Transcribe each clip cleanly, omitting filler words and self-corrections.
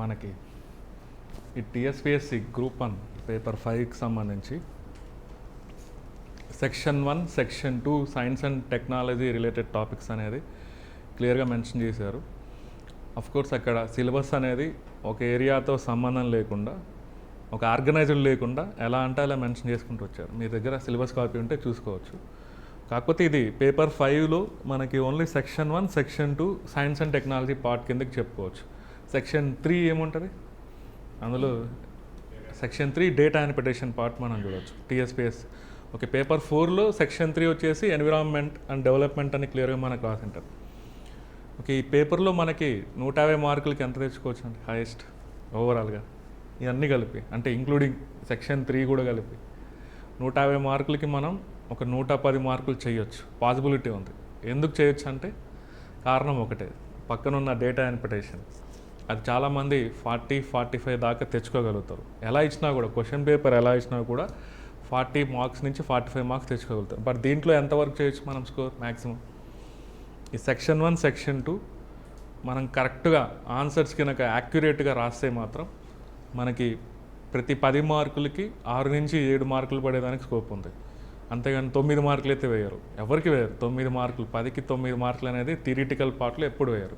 మనకి ఈ TSPSC group 1 paper 5కి సంబంధించి section 1 section 2 science and technology related topics అనేది క్లియర్గా మెన్షన్ చేశారు. కోర్స్ అక్కడ సిలబస్ అనేది ఒక ఏరియాతో సంబంధం లేకుండా, ఒక ఆర్గనైజ్డ్ లేకుండా ఎలా అంటే అలా మెన్షన్ చేసుకుంటూ వచ్చారు. మీ దగ్గర సిలబస్ కాపీ ఉంటే చూసుకోవచ్చు. కాకపోతే ఇది పేపర్ 5లో మనకి only section 1 section 2 science and technology part కిందకి చెప్పుకోవచ్చు. సెక్షన్ 3 ఏముంటుంది, అందులో సెక్షన్ 3 డేటా ఇంటర్ప్రిటేషన్ పార్ట్ మనం చూడవచ్చు టీఎస్పిఎస్. ఓకే, పేపర్ 4లో సెక్షన్ 3 వచ్చేసి ఎన్విరాన్మెంట్ అండ్ డెవలప్మెంట్ అని క్లియర్గా మనకు రాసింటారు. ఓకే, ఈ పేపర్లో మనకి 150 మార్కులకి ఎంత తెచ్చుకోవచ్చు అంటే హైయెస్ట్ ఓవరాల్గా ఇవన్నీ కలిపి, అంటే ఇంక్లూడింగ్ సెక్షన్ 3 కూడా కలిపి 150 మార్కులకి మనం ఒక 110 మార్కులు చేయొచ్చు, పాసిబిలిటీ ఉంది. ఎందుకు చేయొచ్చు అంటే కారణం ఒకటే, పక్కనున్న డేటా ఇంటర్ప్రిటేషన్. అది చాలామంది 40-45 దాకా తెచ్చుకోగలుగుతారు. ఎలా ఇచ్చినా కూడా, క్వశ్చన్ పేపర్ ఎలా ఇచ్చినా కూడా 40 మార్క్స్ నుంచి 45 మార్క్స్ తెచ్చుకోగలుగుతారు. బట్ దీంట్లో ఎంతవరకు చేయొచ్చు మనం స్కోర్ మ్యాక్సిమం? ఈ సెక్షన్ 1 సెక్షన్ 2 మనం కరెక్ట్గా ఆన్సర్స్ కనుక యాక్యురేట్గా రాస్తే మాత్రం మనకి ప్రతి 10 మార్కులకి 6 నుంచి 7 మార్కులు పడేదానికి స్కోప్ ఉంది. అంతేగాని 9 మార్కులు అయితే వేయరు, ఎవరికి వేయరు. 9 మార్కులు, 10కి 9 మార్కులు అనేది థియరిటికల్ పార్ట్లో ఎప్పుడు వేయరు.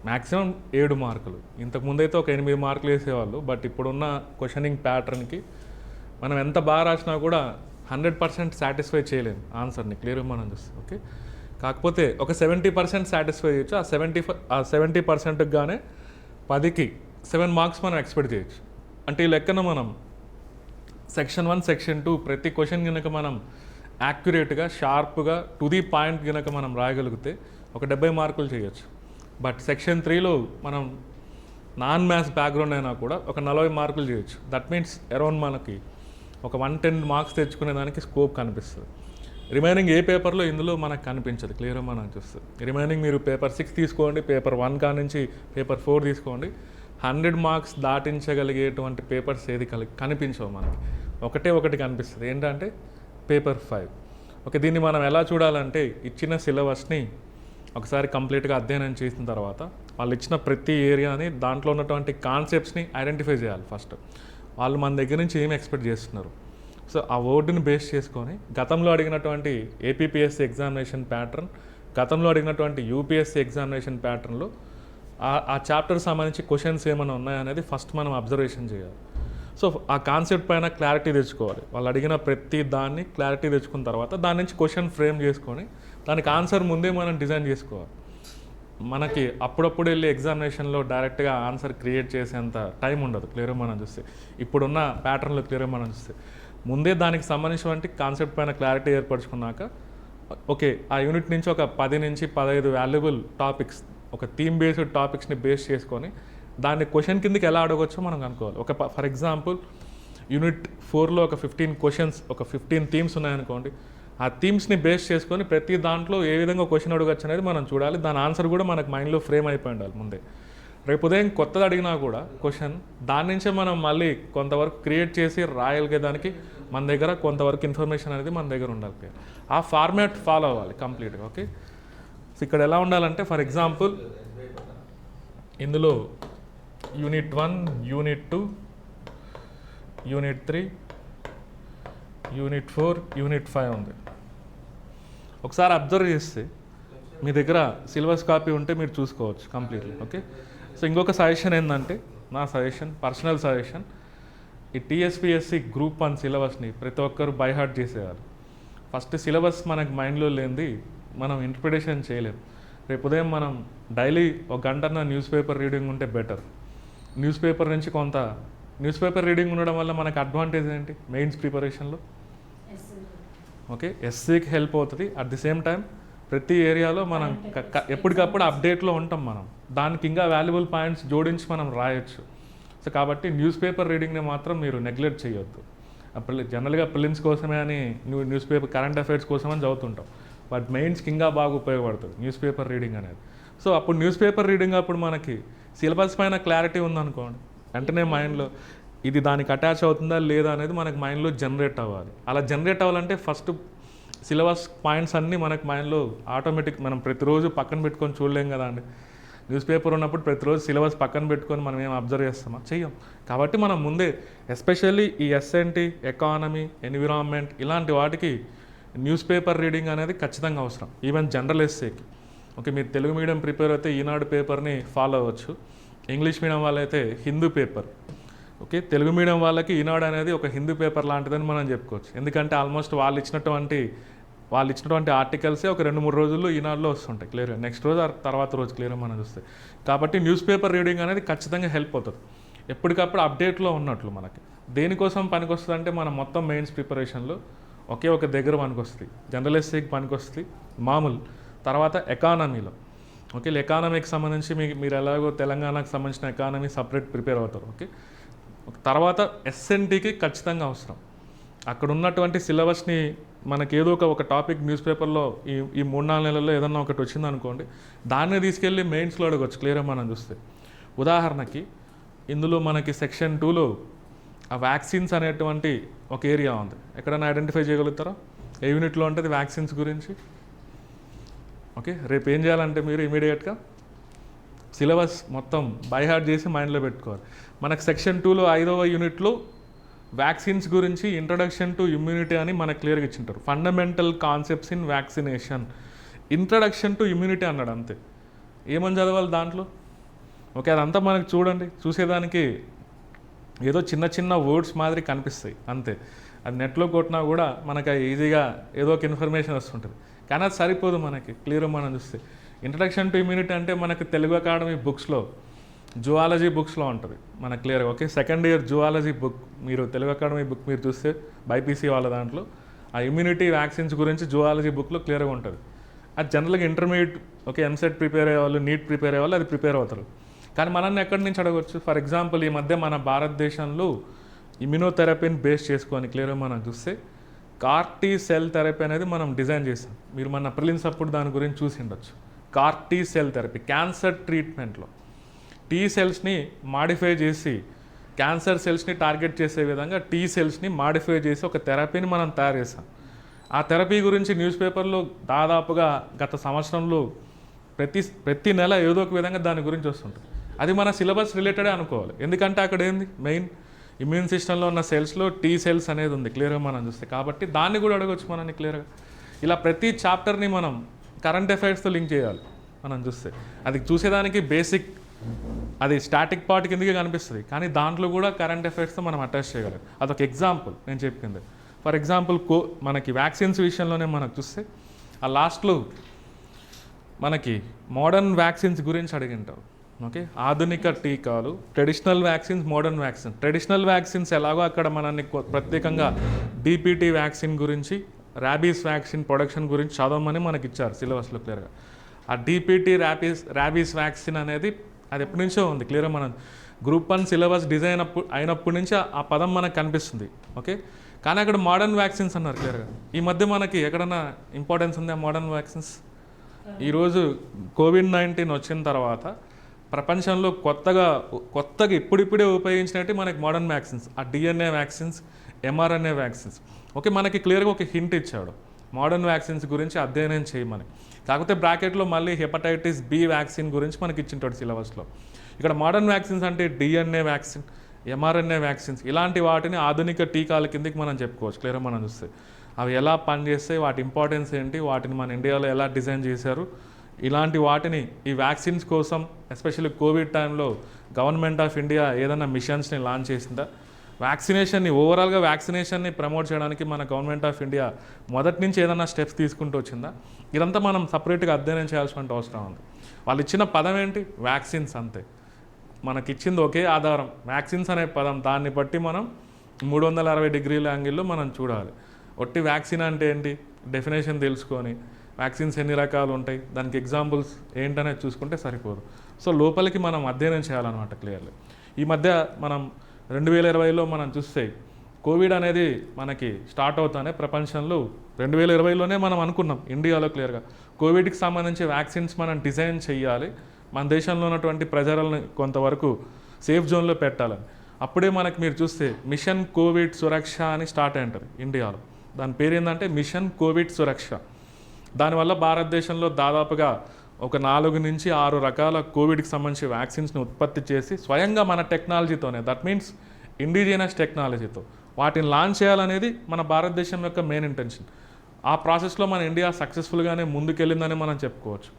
మ్యాక్సిమం 7 మార్కులు. ఇంతకుముందు అయితే ఒక 8 మార్కులు వేసేవాళ్ళు. బట్ ఇప్పుడున్న క్వశ్చనింగ్ ప్యాటర్న్కి మనం ఎంత బాగా రాసినా కూడా 100% సాటిస్ఫై చేయలేము ఆన్సర్ని, క్లియర్గా మనం చూస్తాం. ఓకే, కాకపోతే ఒక 70% సాటిస్ఫై చేయొచ్చు. ఆ 70%కి గానే 10కి 7 మార్క్స్ మనం ఎక్స్పెక్ట్ చేయొచ్చు. అంటే ఈ లెక్కన మనం సెక్షన్ 1 సెక్షన్ 2 ప్రతి క్వశ్చన్ కనుక మనం యాక్యురేట్గా, షార్ప్గా, టు ది పాయింట్ కనుక మనం రాయగలిగితే ఒక 70 మార్కులు చేయొచ్చు. బట్ సెక్షన్ 3లో మనం నాన్ మ్యాథ్స్ బ్యాక్గ్రౌండ్ అయినా కూడా ఒక 40 మార్కులు చేయొచ్చు. దట్ మీన్స్ అరౌండ్ మనకి ఒక 110 మార్క్స్ తెచ్చుకునే దానికి స్కోప్ కనిపిస్తుంది. రిమైనింగ్ ఏ పేపర్లో ఇందులో మనకు కనిపించదు, క్లియర్గా మనం చూస్తుంది. రిమైనింగ్ మీరు పేపర్ 6 తీసుకోండి, పేపర్ 1 కా నుంచి పేపర్ 4 తీసుకోండి, 100 మార్క్స్ దాటించగలిగేటువంటి పేపర్స్ ఏది కనిపించవు మనకి. ఒకటి కనిపిస్తుంది, ఏంటంటే పేపర్ 5. ఓకే, దీన్ని మనం ఎలా చూడాలంటే ఇచ్చిన సిలబస్ని ఒకసారి కంప్లీట్గా అధ్యయనం చేసిన తర్వాత వాళ్ళు ఇచ్చిన ప్రతి ఏరియాని, దాంట్లో ఉన్నటువంటి కాన్సెప్ట్స్ని ఐడెంటిఫై చేయాలి ఫస్ట్. వాళ్ళు మన దగ్గర నుంచి ఏమి ఎక్స్పెక్ట్ చేస్తున్నారు. సో ఆ వర్డ్ని బేస్ చేసుకొని గతంలో అడిగినటువంటి ఏపీపీఎస్సీ ఎగ్జామినేషన్ ప్యాటర్న్, గతంలో అడిగినటువంటి యూపీఎస్సీ ఎగ్జామినేషన్ ప్యాటర్న్లో ఆ చాప్టర్ సంబంధించి క్వశ్చన్స్ ఏమైనా ఉన్నాయనేది ఫస్ట్ మనం అబ్జర్వేషన్ చేయాలి. సో ఆ కాన్సెప్ట్ పైన క్లారిటీ తెచ్చుకోవాలి. వాళ్ళు అడిగిన ప్రతి దాన్ని క్లారిటీ తెచ్చుకున్న తర్వాత దాని నుంచి క్వశ్చన్ ఫ్రేమ్ చేసుకొని దానికి ఆన్సర్ ముందే మనం డిజైన్ చేసుకోవాలి. మనకి అప్పుడప్పుడు వెళ్ళి ఎగ్జామినేషన్లో డైరెక్ట్గా ఆన్సర్ క్రియేట్ చేసేంత టైం ఉండదు, క్లియర్గా మనం చూస్తే. ఇప్పుడున్న ప్యాటర్న్లో క్లియర్గా మనం చూస్తే ముందే దానికి సంబంధించినటువంటి కాన్సెప్ట్ పైన క్లారిటీ ఏర్పరచుకున్నాక, ఓకే, ఆ యూనిట్ నుంచి ఒక 10 నుంచి 15 వాల్యుబుల్ టాపిక్స్, ఒక థీమ్ బేస్డ్ టాపిక్స్ని బేస్ చేసుకొని దాన్ని క్వశ్చన్ కిందకి ఎలా అడగవచ్చో మనం అనుకోవాలి. ఒక ఫర్ ఎగ్జాంపుల్ యూనిట్ 4లో ఒక 15 క్వశ్చన్స్, ఒక 15 థీమ్స్ ఉన్నాయనుకోండి. ఆ థీమ్స్ని బేస్ చేసుకొని ప్రతి దాంట్లో ఏ విధంగా క్వశ్చన్ అడగచ్చు అనేది మనం చూడాలి. దాని ఆన్సర్ కూడా మనకు మైండ్లో ఫ్రేమ్ అయిపోయి ఉండాలి ముందే. రేపు ఉదయం కొత్తది అడిగినా కూడా క్వశ్చన్, దాని నుంచే మనం మళ్ళీ కొంతవరకు క్రియేట్ చేసి రాయగలిగేదానికి మన దగ్గర కొంతవరకు ఇన్ఫర్మేషన్ అనేది మన దగ్గర ఉండాలి. ఆ ఫార్మాట్ ఫాలో అవ్వాలి కంప్లీట్గా. ఓకే, సో ఇక్కడ ఎలా ఉండాలంటే ఫర్ ఎగ్జాంపుల్ ఇందులో unit 1, unit 2, unit 3, unit 4, unit 5 ఉంది. ఒకసారి అబ్జర్వ్ చేస్తే మీ దగ్గర సిలబస్ కాపీ ఉంటే మీరు చూసుకోవచ్చు కంప్లీట్లీ. ఓకే, సో ఇంకొక సజెషన్ ఏంటంటే, నా సజెషన్, పర్సనల్ సజెషన్, ఈ టీఎస్పిఎస్సి గ్రూప్ 1 సిలబస్ని ప్రతి ఒక్కరు బై హార్ట్ చేసేయాలి. ఫస్ట్ సిలబస్ మనకు మైండ్లో లేనిది మనం ఇంటర్ప్రిటేషన్ చేయలేం. రేపు ఉదయం మనం డైలీ ఒక గంటన్న న్యూస్ పేపర్ రీడింగ్ ఉంటే బెటర్. న్యూస్ పేపర్ నుంచి కొంత న్యూస్ పేపర్ రీడింగ్ ఉండడం వల్ల మనకు అడ్వాంటేజ్ ఏంటి మెయిన్స్ ప్రిపరేషన్లో? ఓకే, ఎస్సీకి హెల్ప్ అవుతుంది. అట్ ది సేమ్ టైం ప్రతి ఏరియాలో మనం ఎప్పటికప్పుడు అప్డేట్లో ఉంటాం. మనం దానికి ఇంకా వాల్యుబుల్ పాయింట్స్ జోడించి మనం రాయొచ్చు. సో కాబట్టి న్యూస్ పేపర్ రీడింగ్ని మాత్రం మీరు నెగ్లెక్ట్ చేయొద్దు. జనరల్గా ప్రిలిమ్స్ కోసమే అని న్యూస్ పేపర్, కరెంట్ అఫైర్స్ కోసమని చదువుతుంటాం. బట్ మెయిన్స్కి ఇంకా బాగా ఉపయోగపడుతుంది న్యూస్ పేపర్ రీడింగ్ అనేది. సో అప్పుడు న్యూస్ పేపర్ రీడింగ్ అప్పుడు మనకి సిలబస్ పైన క్లారిటీ ఉందనుకోండి, వెంటనే మైండ్లో ఇది దానికి అటాచ్ అవుతుందా లేదా అనేది మనకు మైండ్లో జనరేట్ అవ్వాలి. అలా జనరేట్ అవ్వాలంటే ఫస్ట్ సిలబస్ పాయింట్స్ అన్నీ మనకు మైండ్లో ఆటోమేటిక్, మనం ప్రతిరోజు పక్కన పెట్టుకొని చూడలేం కదా అండి. న్యూస్ పేపర్ ఉన్నప్పుడు ప్రతిరోజు సిలబస్ పక్కన పెట్టుకొని మనం ఏం అబ్జర్వ్ చేస్తామా? చెయ్యం. కాబట్టి మనం ముందే ఎస్పెషల్లీ ఈ ఎస్ఎన్టీ, ఎకానమీ, ఎన్విరాన్మెంట్ ఇలాంటి వాటికి న్యూస్ పేపర్ రీడింగ్ అనేది ఖచ్చితంగా అవసరం. Even general ఎస్సేకి. ఓకే, మీరు తెలుగు మీడియం ప్రిపేర్ అయితే ఈనాడు పేపర్ని ఫాలో అవ్వచ్చు. ఇంగ్లీష్ మీడియం వాళ్ళైతే Hindu paper. Okay, Telugu medium వాళ్ళకి ఈనాడు అనేది ఒక హిందూ పేపర్ లాంటిదని మనం చెప్పుకోవచ్చు. ఎందుకంటే ఆల్మోస్ట్ వాళ్ళు ఇచ్చినటువంటి ఆర్టికల్సే ఒక 2-3 రోజుల్లో ఈనాడులో వస్తుంటాయి క్లియర్గా. నెక్స్ట్ రోజు తర్వాత రోజు క్లియర్గా మనం చూస్తే. కాబట్టి న్యూస్ పేపర్ రీడింగ్ అనేది ఖచ్చితంగా హెల్ప్ అవుతుంది. ఎప్పటికప్పుడు అప్డేట్లో ఉన్నట్లు మనకి. దేనికోసం పనికొస్తుంది అంటే మనం మొత్తం మెయిన్స్ ప్రిపరేషన్లో ఒకే ఒక దగ్గర పనికొస్తుంది. జనరల్ ఎస్సేకి పనికొస్తుంది మామూలు. తర్వాత ఎకానమీలో, ఓకే, ఎకానమీకి సంబంధించి మీరు ఎలాగో తెలంగాణకు సంబంధించిన ఎకానమీ సపరేట్ ప్రిపేర్ అవుతారు. ఓకే, తర్వాత ఎస్ఎన్టీకి ఖచ్చితంగా అవసరం. అక్కడ ఉన్నటువంటి సిలబస్ని మనకి ఏదో ఒక టాపిక్ న్యూస్ పేపర్లో ఈ 3-4 నెలల్లో ఏదన్నా ఒకటి వచ్చింది అనుకోండి, దాన్ని తీసుకెళ్ళి మెయిన్స్లో అడగవచ్చు క్లియర్గా మనం చూస్తే. ఉదాహరణకి ఇందులో మనకి సెక్షన్ 2లో ఆ వ్యాక్సిన్స్ అనేటువంటి ఒక ఏరియా ఉంది. ఎక్కడైనా ఐడెంటిఫై చేయగలుగుతారా? ఏ యూనిట్లో ఉంటుంది వ్యాక్సిన్స్ గురించి? ఓకే, రేపు ఏం చేయాలంటే మీరు ఇమీడియట్గా సిలబస్ మొత్తం బై హార్ట్ చేసి మైండ్లో పెట్టుకోవాలి. మనకు సెక్షన్ 2లో 5వ యూనిట్లో వ్యాక్సిన్స్ గురించి ఇంట్రడక్షన్ టు ఇమ్యూనిటీ అని మనకు క్లియర్గా ఇచ్చింటారు. Fundamental concepts in vaccination, introduction to immunity అన్నాడు అంతే. ఏమని చదవాలి దాంట్లో? ఓకే, అదంతా మనకు చూసేదానికి ఏదో చిన్న వర్డ్స్ మాదిరి కనిపిస్తాయి అంతే. అది నెట్లో కొట్టినా కూడా మనకు ఈజీగా ఏదో ఒక ఇన్ఫర్మేషన్ వస్తుంటుంది. కానీ అది సరిపోదు మనకి క్లియర్గా మనం చూస్తే. ఇంట్రడక్షన్ టు ఇమ్యూనిటీ అంటే మనకి తెలుగు అకాడమీ బుక్స్లో, జువాలజీ బుక్స్లో ఉంటుంది మనకు క్లియర్గా. Okay, second year zoology book మీరు తెలుగు అకాడమీ బుక్ మీరు చూస్తే బైపీసీ వాళ్ళ దాంట్లో ఆ ఇమ్యూనిటీ వ్యాక్సిన్స్ గురించి జువాలజీ బుక్లో క్లియర్గా ఉంటుంది. అది జనరల్గా ఇంటర్మీడియట్, ఓకే, ఎంసెట్ ప్రిపేర్ అయ్యేవాళ్ళు, నీట్ ప్రిపేర్ అయ్యేవాళ్ళు అది ప్రిపేర్ అవుతారు. కానీ మనల్ని ఎక్కడి నుంచి అడగవచ్చు? ఫర్ ఎగ్జాంపుల్ ఈ మధ్య మన భారతదేశంలో ఇమ్యూనోథెరపీని బేస్ చేసుకొని క్లియర్గా మనం చూస్తే CAR-T సెల్ థెరపీ అనేది మనం డిజైన్ చేసాం. మీరు మన ప్రిలిమ్స్ అప్పుడు దాని గురించి చూసి ఉండొచ్చు. CAR-T సెల్ థెరపీ క్యాన్సర్ ట్రీట్మెంట్లో టీ సెల్స్ని మాడిఫై చేసి క్యాన్సర్ సెల్స్ని టార్గెట్ చేసే విధంగా టీ సెల్స్ని మాడిఫై చేసి ఒక థెరపీని మనం తయారు చేసాం. ఆ థెరపీ గురించి న్యూస్ పేపర్లో దాదాపుగా గత సంవత్సరంలో ప్రతి నెల ఏదో ఒక విధంగా దాని గురించి వస్తుంటుంది. అది మన సిలబస్ రిలేటెడే అనుకోవాలి. ఎందుకంటే అక్కడ ఏంది మెయిన్ ఇమ్యూన్ సిస్టంలో ఉన్న సెల్స్లో టీ సెల్స్ అనేది ఉంది క్లియర్గా మనం చూస్తే. కాబట్టి దాన్ని కూడా అడగవచ్చు మనని క్లియర్గా. ఇలా ప్రతి చాప్టర్ని మనం కరెంట్ అఫైర్స్తో లింక్ చేయాలి మనం చూస్తే. అది చూసేదానికి బేసిక్, అది స్టాటిక్ పార్ట్ కిందకి కనిపిస్తుంది, కానీ దాంట్లో కూడా కరెంట్ అఫైర్స్తో మనం అటాచ్ చేయగలం. అదొక ఎగ్జాంపుల్ నేను చెప్పింది. ఫర్ ఎగ్జాంపుల్ మనకి వ్యాక్సిన్స్ విషయంలోనే మనకు చూస్తే ఆ లాస్ట్లో మనకి మోడర్న్ వ్యాక్సిన్స్ గురించి అడిగింటారు. ఓకే, ఆధునిక టీకాలు, traditional vaccines, modern vaccine. Traditional vaccines ఎలాగో అక్కడ మనల్ని ప్రత్యేకంగా DPT వ్యాక్సిన్ గురించి, ర్యాబీస్ వ్యాక్సిన్ ప్రొడక్షన్ గురించి చదవమని మనకి ఇచ్చారు సిలబస్లో క్లియర్గా. ఆ DPT ర్యాబీస్ వ్యాక్సిన్ అనేది అది ఎప్పటి నుంచో ఉంది క్లియర్గా. మనం గ్రూప్ 1 సిలబస్ డిజైన్ అయినప్పటి నుంచి ఆ పదం మనకు కనిపిస్తుంది. ఓకే, కానీ అక్కడ మోడర్న్ వ్యాక్సిన్స్ అన్నారు క్లియర్గా. ఈ మధ్య మనకి ఎక్కడన్నా ఇంపార్టెన్స్ ఉంది ఆ మోడర్న్ వ్యాక్సిన్స్? ఈరోజు COVID-19 వచ్చిన తర్వాత ప్రపంచంలో కొత్తగా ఇప్పుడిప్పుడే ఉపయోగించినట్టు మనకి మోడర్న్ వ్యాక్సిన్స్, ఆ DNA vaccines, mRNA vaccines. Okay, మనకి క్లియర్గా ఒక హింట్ ఇచ్చాడు మోడర్న్ వ్యాక్సిన్స్ గురించి అధ్యయనం చేయమని. కాకపోతే బ్రాకెట్లో మళ్ళీ హెపటైటిస్ B వ్యాక్సిన్ గురించి మనకి ఇచ్చింటాడు సిలబస్లో. ఇక్కడ మోడర్న్ వ్యాక్సిన్స్ అంటే DNA వ్యాక్సిన్, mRNA వ్యాక్సిన్స్ ఇలాంటి వాటిని ఆధునిక టీకాల కిందకి మనం చెప్పుకోవచ్చు క్లియర్గా మనం చూస్తే. అవి ఎలా పనిచేస్తాయి, వాటి ఇంపార్టెన్స్ ఏంటి, వాటిని మన ఇండియాలో ఎలా డిజైన్ చేశారు, ఇలాంటి వాటిని ఈ వ్యాక్సిన్స్ కోసం ఎస్పెషల్లీ కోవిడ్ టైంలో గవర్నమెంట్ ఆఫ్ ఇండియా ఏదైనా మిషన్స్ని లాంచ్ చేసిందా? వ్యాక్సినేషన్ని ఓవరాల్గా వ్యాక్సినేషన్ని ప్రమోట్ చేయడానికి మన గవర్నమెంట్ ఆఫ్ ఇండియా మొదటి నుంచి ఏదైనా స్టెప్స్ తీసుకుంటూ వచ్చిందా? ఇదంతా మనం సపరేట్గా అధ్యయనం చేయాల్సిన అవసరం ఉంది. వాళ్ళు ఇచ్చిన పదం ఏంటి? వ్యాక్సిన్స్ అంతే. మనకిచ్చింది ఒకే ఆధారం వ్యాక్సిన్స్ అనే పదం. దాన్ని బట్టి మనం 360 డిగ్రీల యాంగిల్లో మనం చూడాలి. ఒట్టి వ్యాక్సిన్ అంటే ఏంటి డెఫినేషన్ తెలుసుకొని వ్యాక్సిన్స్ ఎన్ని రకాలు ఉంటాయి, దానికి ఎగ్జాంపుల్స్ ఏంటనేది చూసుకుంటే సరిపోదు. సో లోపలికి మనం అధ్యయనం చేయాలన్నమాట క్లియర్లీ. ఈ మధ్య మనం 2020లో మనం చూస్తే కోవిడ్ అనేది మనకి స్టార్ట్ అవుతానే ప్రపంచంలో 2020లోనే మనం అనుకున్నాం ఇండియాలో క్లియర్గా కోవిడ్కి సంబంధించి వ్యాక్సిన్స్ మనం డిజైన్ చేయాలి, మన దేశంలో ఉన్నటువంటి ప్రజలను కొంతవరకు సేఫ్ జోన్లో పెట్టాలని. అప్పుడే మనకి మీరు చూస్తే మిషన్ కోవిడ్ సురక్ష అని స్టార్ట్ అయి ఉంటుంది ఇండియాలో. దాని పేరు ఏంటంటే మిషన్ కోవిడ్ సురక్ష. దానివల్ల భారతదేశంలో దాదాపుగా ఒక 4 నుంచి 6 రకాల కోవిడ్కి సంబంధించి వ్యాక్సిన్స్ని ఉత్పత్తి చేసి స్వయంగా మన టెక్నాలజీతోనే, దట్ మీన్స్ ఇండిజినస్ టెక్నాలజీతో వాటిని లాంచ్ చేయాలనేది మన భారతదేశం యొక్క మెయిన్ ఇంటెన్షన్. ఆ ప్రాసెస్లో మన ఇండియా సక్సెస్ఫుల్గానే ముందుకెళ్ళిందని మనం చెప్పుకోవచ్చు.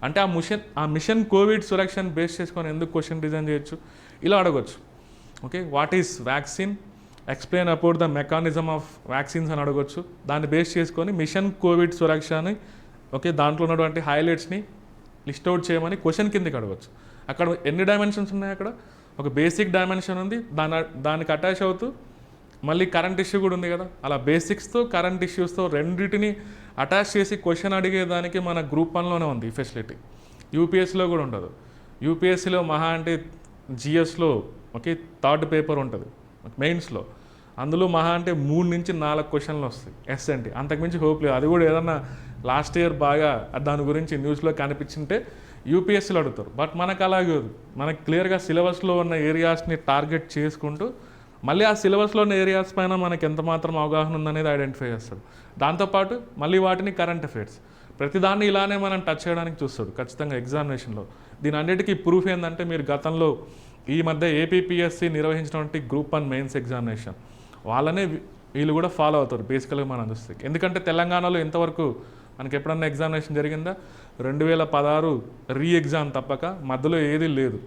అంటే ఆ మిషన్ కోవిడ్ సురక్షను బేస్ చేసుకొని ఎందుకు క్వశ్చన్ డిజైన్ చేయొచ్చు, ఇలా అడగవచ్చు. Okay, what is vaccine, explain about the mechanism of vaccines అని అడగవచ్చు. దాన్ని బేస్ చేసుకొని మిషన్ కోవిడ్ సురక్ష అని ఓకే దాంట్లో ఉన్నటువంటి హైలైట్స్ని లిస్ట్ అవుట్ చేయమని క్వశ్చన్ కిందకి అడగవచ్చు. అక్కడ ఎన్ని డైమెన్షన్స్ ఉన్నాయి, అక్కడ ఒక బేసిక్ డైమెన్షన్ ఉంది, దానికి అటాచ్ అవుతూ మళ్ళీ కరెంట్ ఇష్యూ కూడా ఉంది కదా. అలా బేసిక్స్తో కరెంట్ ఇష్యూస్తో రెండింటిని అటాచ్ చేసి క్వశ్చన్ అడిగేదానికి మన గ్రూప్ 1లోనే ఉంది ఈ ఫెసిలిటీ. యూపీఎస్సీలో కూడా ఉండదు. యూపీఎస్సీలో మహా అంటే జిఎస్లో ఓకే 3rd పేపర్ ఉంటుంది మెయిన్స్లో, అందులో మహా అంటే 3 నుంచి 4 క్వశ్చన్లు వస్తాయి ఎస్ఎన్టీ, అంతకుమించి హోప్ లేదు. అది కూడా ఏదన్నా లాస్ట్ ఇయర్ బాగా దాని గురించి న్యూస్లో కనిపించింటే యూపీఎస్సీలో అడుగుతారు. బట్ మనకు అలాగే మనకు క్లియర్గా సిలబస్లో ఉన్న ఏరియాస్ని టార్గెట్ చేసుకుంటూ మళ్ళీ ఆ సిలబస్లో ఉన్న ఏరియాస్ పైన మనకి ఎంత మాత్రం అవగాహన ఉందనేది ఐడెంటిఫై చేస్తాడు. దాంతోపాటు మళ్ళీ వాటిని కరెంట్ అఫైర్స్ ప్రతిదాన్ని ఇలానే మనం టచ్ చేయడానికి చూస్తాడు ఖచ్చితంగా ఎగ్జామినేషన్లో. దీని అన్నిటికీ ప్రూఫ్ ఏంటంటే మీరు గతంలో ఈ మధ్య ఏపీపీఎస్సీ నిర్వహించినటువంటి గ్రూప్ 1 మెయిన్స్ ఎగ్జామినేషన్ వాళ్ళనే వీళ్ళు కూడా ఫాలో అవుతారు బేసికల్గా మనం చూస్తే. ఎందుకంటే తెలంగాణలో ఇంతవరకు మనకి ఎప్పుడన్నా ఎగ్జామినేషన్ జరిగిందా, 2016 రీ ఎగ్జామ్ తప్పక మధ్యలో ఏది లేదు.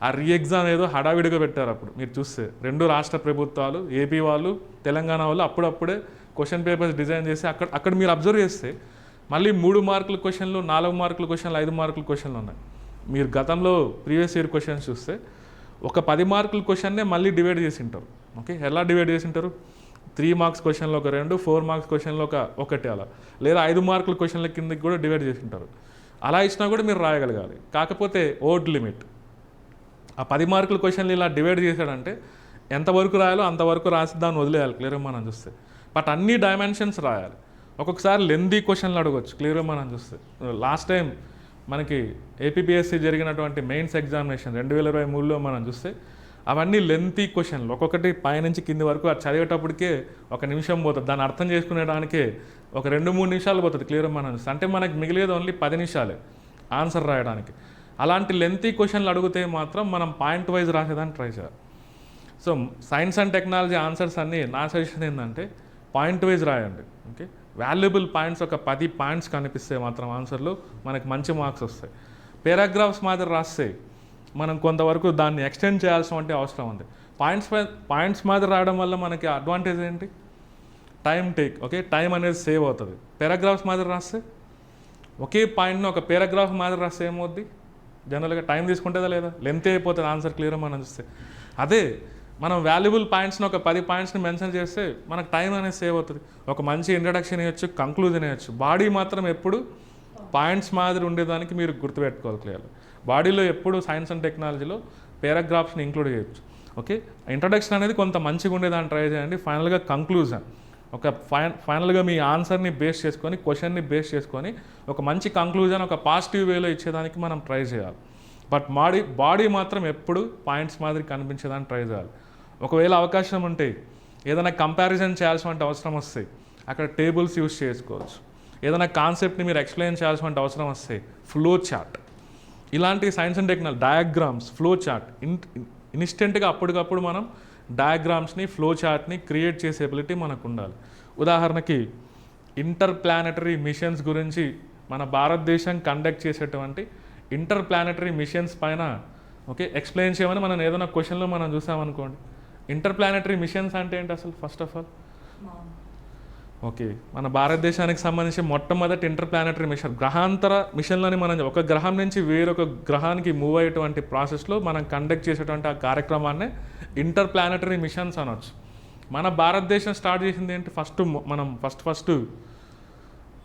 ఆ రీ ఎగ్జామ్ ఏదో హడావిడిగా పెట్టారు. అప్పుడు మీరు చూస్తే 2 రాష్ట్ర ప్రభుత్వాలు, ఏపీ వాళ్ళు, తెలంగాణ వాళ్ళు అప్పుడప్పుడే క్వశ్చన్ పేపర్స్ డిజైన్ చేసి అక్కడ మీరు అబ్జర్వ్ చేస్తే మళ్ళీ 3 మార్కుల క్వశ్చన్లు, 4 మార్కుల క్వశ్చన్లు, 5 మార్కుల క్వశ్చన్లు ఉన్నాయి. మీరు గతంలో ప్రీవియస్ ఇయర్ క్వశ్చన్స్ చూస్తే ఒక 10 మార్కుల క్వశ్చన్నే మళ్ళీ డివైడ్ చేసి ఉంటారు. ఓకే, ఎలా డివైడ్ చేసి ఉంటారు, 3 మార్క్స్ క్వశ్చన్లో ఒక 2, 4 మార్క్స్ క్వశ్చన్లో ఒకటి అలా, లేదా 5 మార్కుల క్వశ్చన్ల కిందకి కూడా డివైడ్ చేసి ఉంటారు. అలా ఇచ్చినా కూడా మీరు రాయగలగాలి. కాకపోతే ఓట్ లిమిట్ ఆ 10 మార్కుల క్వశ్చన్లు ఇలా డివైడ్ చేశాడంటే ఎంతవరకు రాయాలో అంతవరకు రాసి దాన్ని వదిలేయాలి క్లియర్గా మనం చూస్తే. బట్ అన్ని డైమెన్షన్స్ రాయాలి. ఒక్కొక్కసారి లెందీ క్వశ్చన్లు అడగవచ్చు క్లియర్గా మనం చూస్తే. లాస్ట్ టైం మనకి ఏపీపీఎస్సీ జరిగినటువంటి మెయిన్స్ ఎగ్జామినేషన్ 2023లో మనం చూస్తే అవన్నీ లెంతీ క్వశ్చన్లు, ఒక్కొక్కటి పైనుంచి కింది వరకు అది చదివేటప్పటికే 1 నిమిషం పోతుంది. దాన్ని అర్థం చేసుకునేదానికే ఒక 2-3 నిమిషాలు పోతుంది క్లియర్గా మనం చూస్తే. అంటే మనకి మిగిలేదు ఓన్లీ 10 నిమిషాలే ఆన్సర్ రాయడానికి. అలాంటి లెంతీ క్వశ్చన్లు అడిగితే మాత్రం మనం పాయింట్ వైజ్ రాసేదాన్ని ట్రై చేయాలి. So science and technology answers అన్నీ నా సజెషన్ ఏంటంటే పాయింట్ వైజ్ రాయండి. ఓకే, వాల్యుబుల్ పాయింట్స్ ఒక 10 పాయింట్స్ కనిపిస్తే మాత్రం ఆన్సర్లో మనకి మంచి మార్క్స్ వస్తాయి. పారాగ్రాఫ్స్ మాదిరి రాస్తే మనం కొంతవరకు దాన్ని ఎక్స్టెండ్ చేయాల్సిన అవసరం ఉంది. పాయింట్స్ మాదిరి రాయడం వల్ల మనకి అడ్వాంటేజ్ ఏంటి, టైం ఓకే టైం అనేది సేవ్ అవుతుంది. పారాగ్రాఫ్స్ మాదిరి రాస్తే ఒకే పాయింట్ని ఒక పారాగ్రాఫ్ మాదిరి రాస్తే ఏమవుద్ది, జనరల్గా టైం తీసుకుంటుందా లేదా, లెంత్ అయిపోతుంది ఆన్సర్ క్లియర్గా మనం చూస్తే. అదే మనం వాల్యుబుల్ పాయింట్స్ని ఒక 10 పాయింట్స్ని మెన్షన్ చేస్తే మనకు టైం అనేది సేవ్ అవుతుంది. ఒక మంచి ఇంట్రడక్షన్ ఇవ్వచ్చు, కంక్లూజన్ ఇవ్వచ్చు. బాడీ మాత్రం ఎప్పుడు పాయింట్స్ మాదిరి ఉండేదానికి మీరు గుర్తుపెట్టుకోవాలి క్లియర్గా. బాడీలో ఎప్పుడు సైన్స్ అండ్ టెక్నాలజీలో పారాగ్రాఫ్స్ని ఇంక్లూడ్ చేయొచ్చు. ఓకే, ఇంట్రడక్షన్ అనేది కొంత మంచిగా ఉండేదాన్ని ట్రై చేయండి. ఫైనల్గా కంక్లూజన్ ఒక ఫైనల్గా మీ ఆన్సర్ని బేస్ చేసుకొని, క్వశ్చన్ని బేస్ చేసుకొని ఒక మంచి కంక్లూజన్ ఒక పాజిటివ్ వేలో ఇచ్చేదానికి మనం ట్రై చేయాలి. బట్ బాడీ మాత్రం ఎప్పుడు పాయింట్స్ మాదిరి కనిపించేదాన్ని ట్రై చేయాలి. ఒకవేళ అవకాశం ఉంటే ఏదైనా కంపారిజన్ చేయాల్సిన అవసరం వస్తే అక్కడ టేబుల్స్ యూజ్ చేసుకోవచ్చు. ఏదైనా కాన్సెప్ట్ని మీరు ఎక్స్ప్లెయిన్ చేయాల్సిన అవసరం వస్తే ఫ్లో చార్ట్, ఇలాంటి science and technology diagrams, flow chart ఇన్స్టెంట్గా అప్పటికప్పుడు మనం డయాగ్రామ్స్ని, ఫ్లో చార్ట్ని క్రియేట్ చేసే ఎబిలిటీ మనకు ఉండాలి. ఉదాహరణకి ఇంటర్ ప్లానెటరీ మిషన్స్ గురించి మన భారతదేశం కండక్ట్ చేసేటువంటి ఇంటర్ ప్లానెటరీ మిషన్స్ పైన ఓకే ఎక్స్ప్లెయిన్ చేయమని మనం ఏదైనా క్వశ్చన్లో మనం చూసామనుకోండి. ఇంటర్ ప్లానెటరీ మిషన్స్ అంటే ఏంటి అసలు, ఫస్ట్ ఆఫ్ ఆల్ ఓకే మన భారతదేశానికి సంబంధించి మొట్టమొదటి ఇంటర్ ప్లానెటరీ మిషన్, గ్రహాంతర మిషన్లని మనం ఒక గ్రహం నుంచి వేరొక గ్రహానికి మూవ్ అయ్యేటువంటి ప్రాసెస్లో మనం కండక్ట్ చేసేటువంటి ఆ కార్యక్రమాన్నే ఇంటర్ ప్లానెటరీ మిషన్స్ అనవచ్చు. మన భారతదేశం స్టార్ట్ చేసింది ఏంటి, మనం ఫస్ట్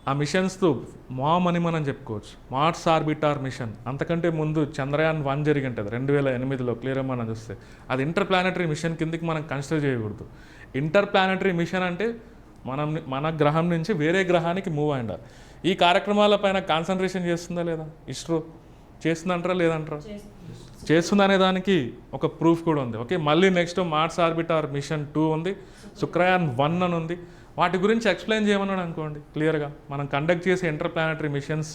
ఆ మిషన్స్తో మామ్ అని మనం చెప్పుకోవచ్చు, మార్స్ ఆర్బిటార్ మిషన్. అంతకంటే ముందు చంద్రయాన్ 1 జరిగి ఉంటుంది 2008లో క్లియర్గా మనం చూస్తే. అది ఇంటర్ ప్లానెటరీ మిషన్ కిందకి మనం కన్సిడర్ చేయకూడదు. ఇంటర్ ప్లానెటరీ మిషన్ అంటే మన గ్రహం నుంచి వేరే గ్రహానికి మూవ్ అయ్యారు. ఈ కార్యక్రమాల పైన కాన్సన్ట్రేషన్ చేస్తుందా లేదా ఇస్రో, చేస్తుందంటారా లేదంటారా, చేస్తుందనే దానికి ఒక ప్రూఫ్ కూడా ఉంది. ఓకే, మళ్ళీ నెక్స్ట్ మార్స్ ఆర్బిటార్ మిషన్ 2 ఉంది, శుక్రయాన్ 1 అని ఉంది. వాటి గురించి ఎక్స్ప్లెయిన్ చేయమన్నాడు అనుకోండి క్లియర్గా. మనం కండక్ట్ చేసే ఇంటర్ ప్లానెటరీ మిషన్స్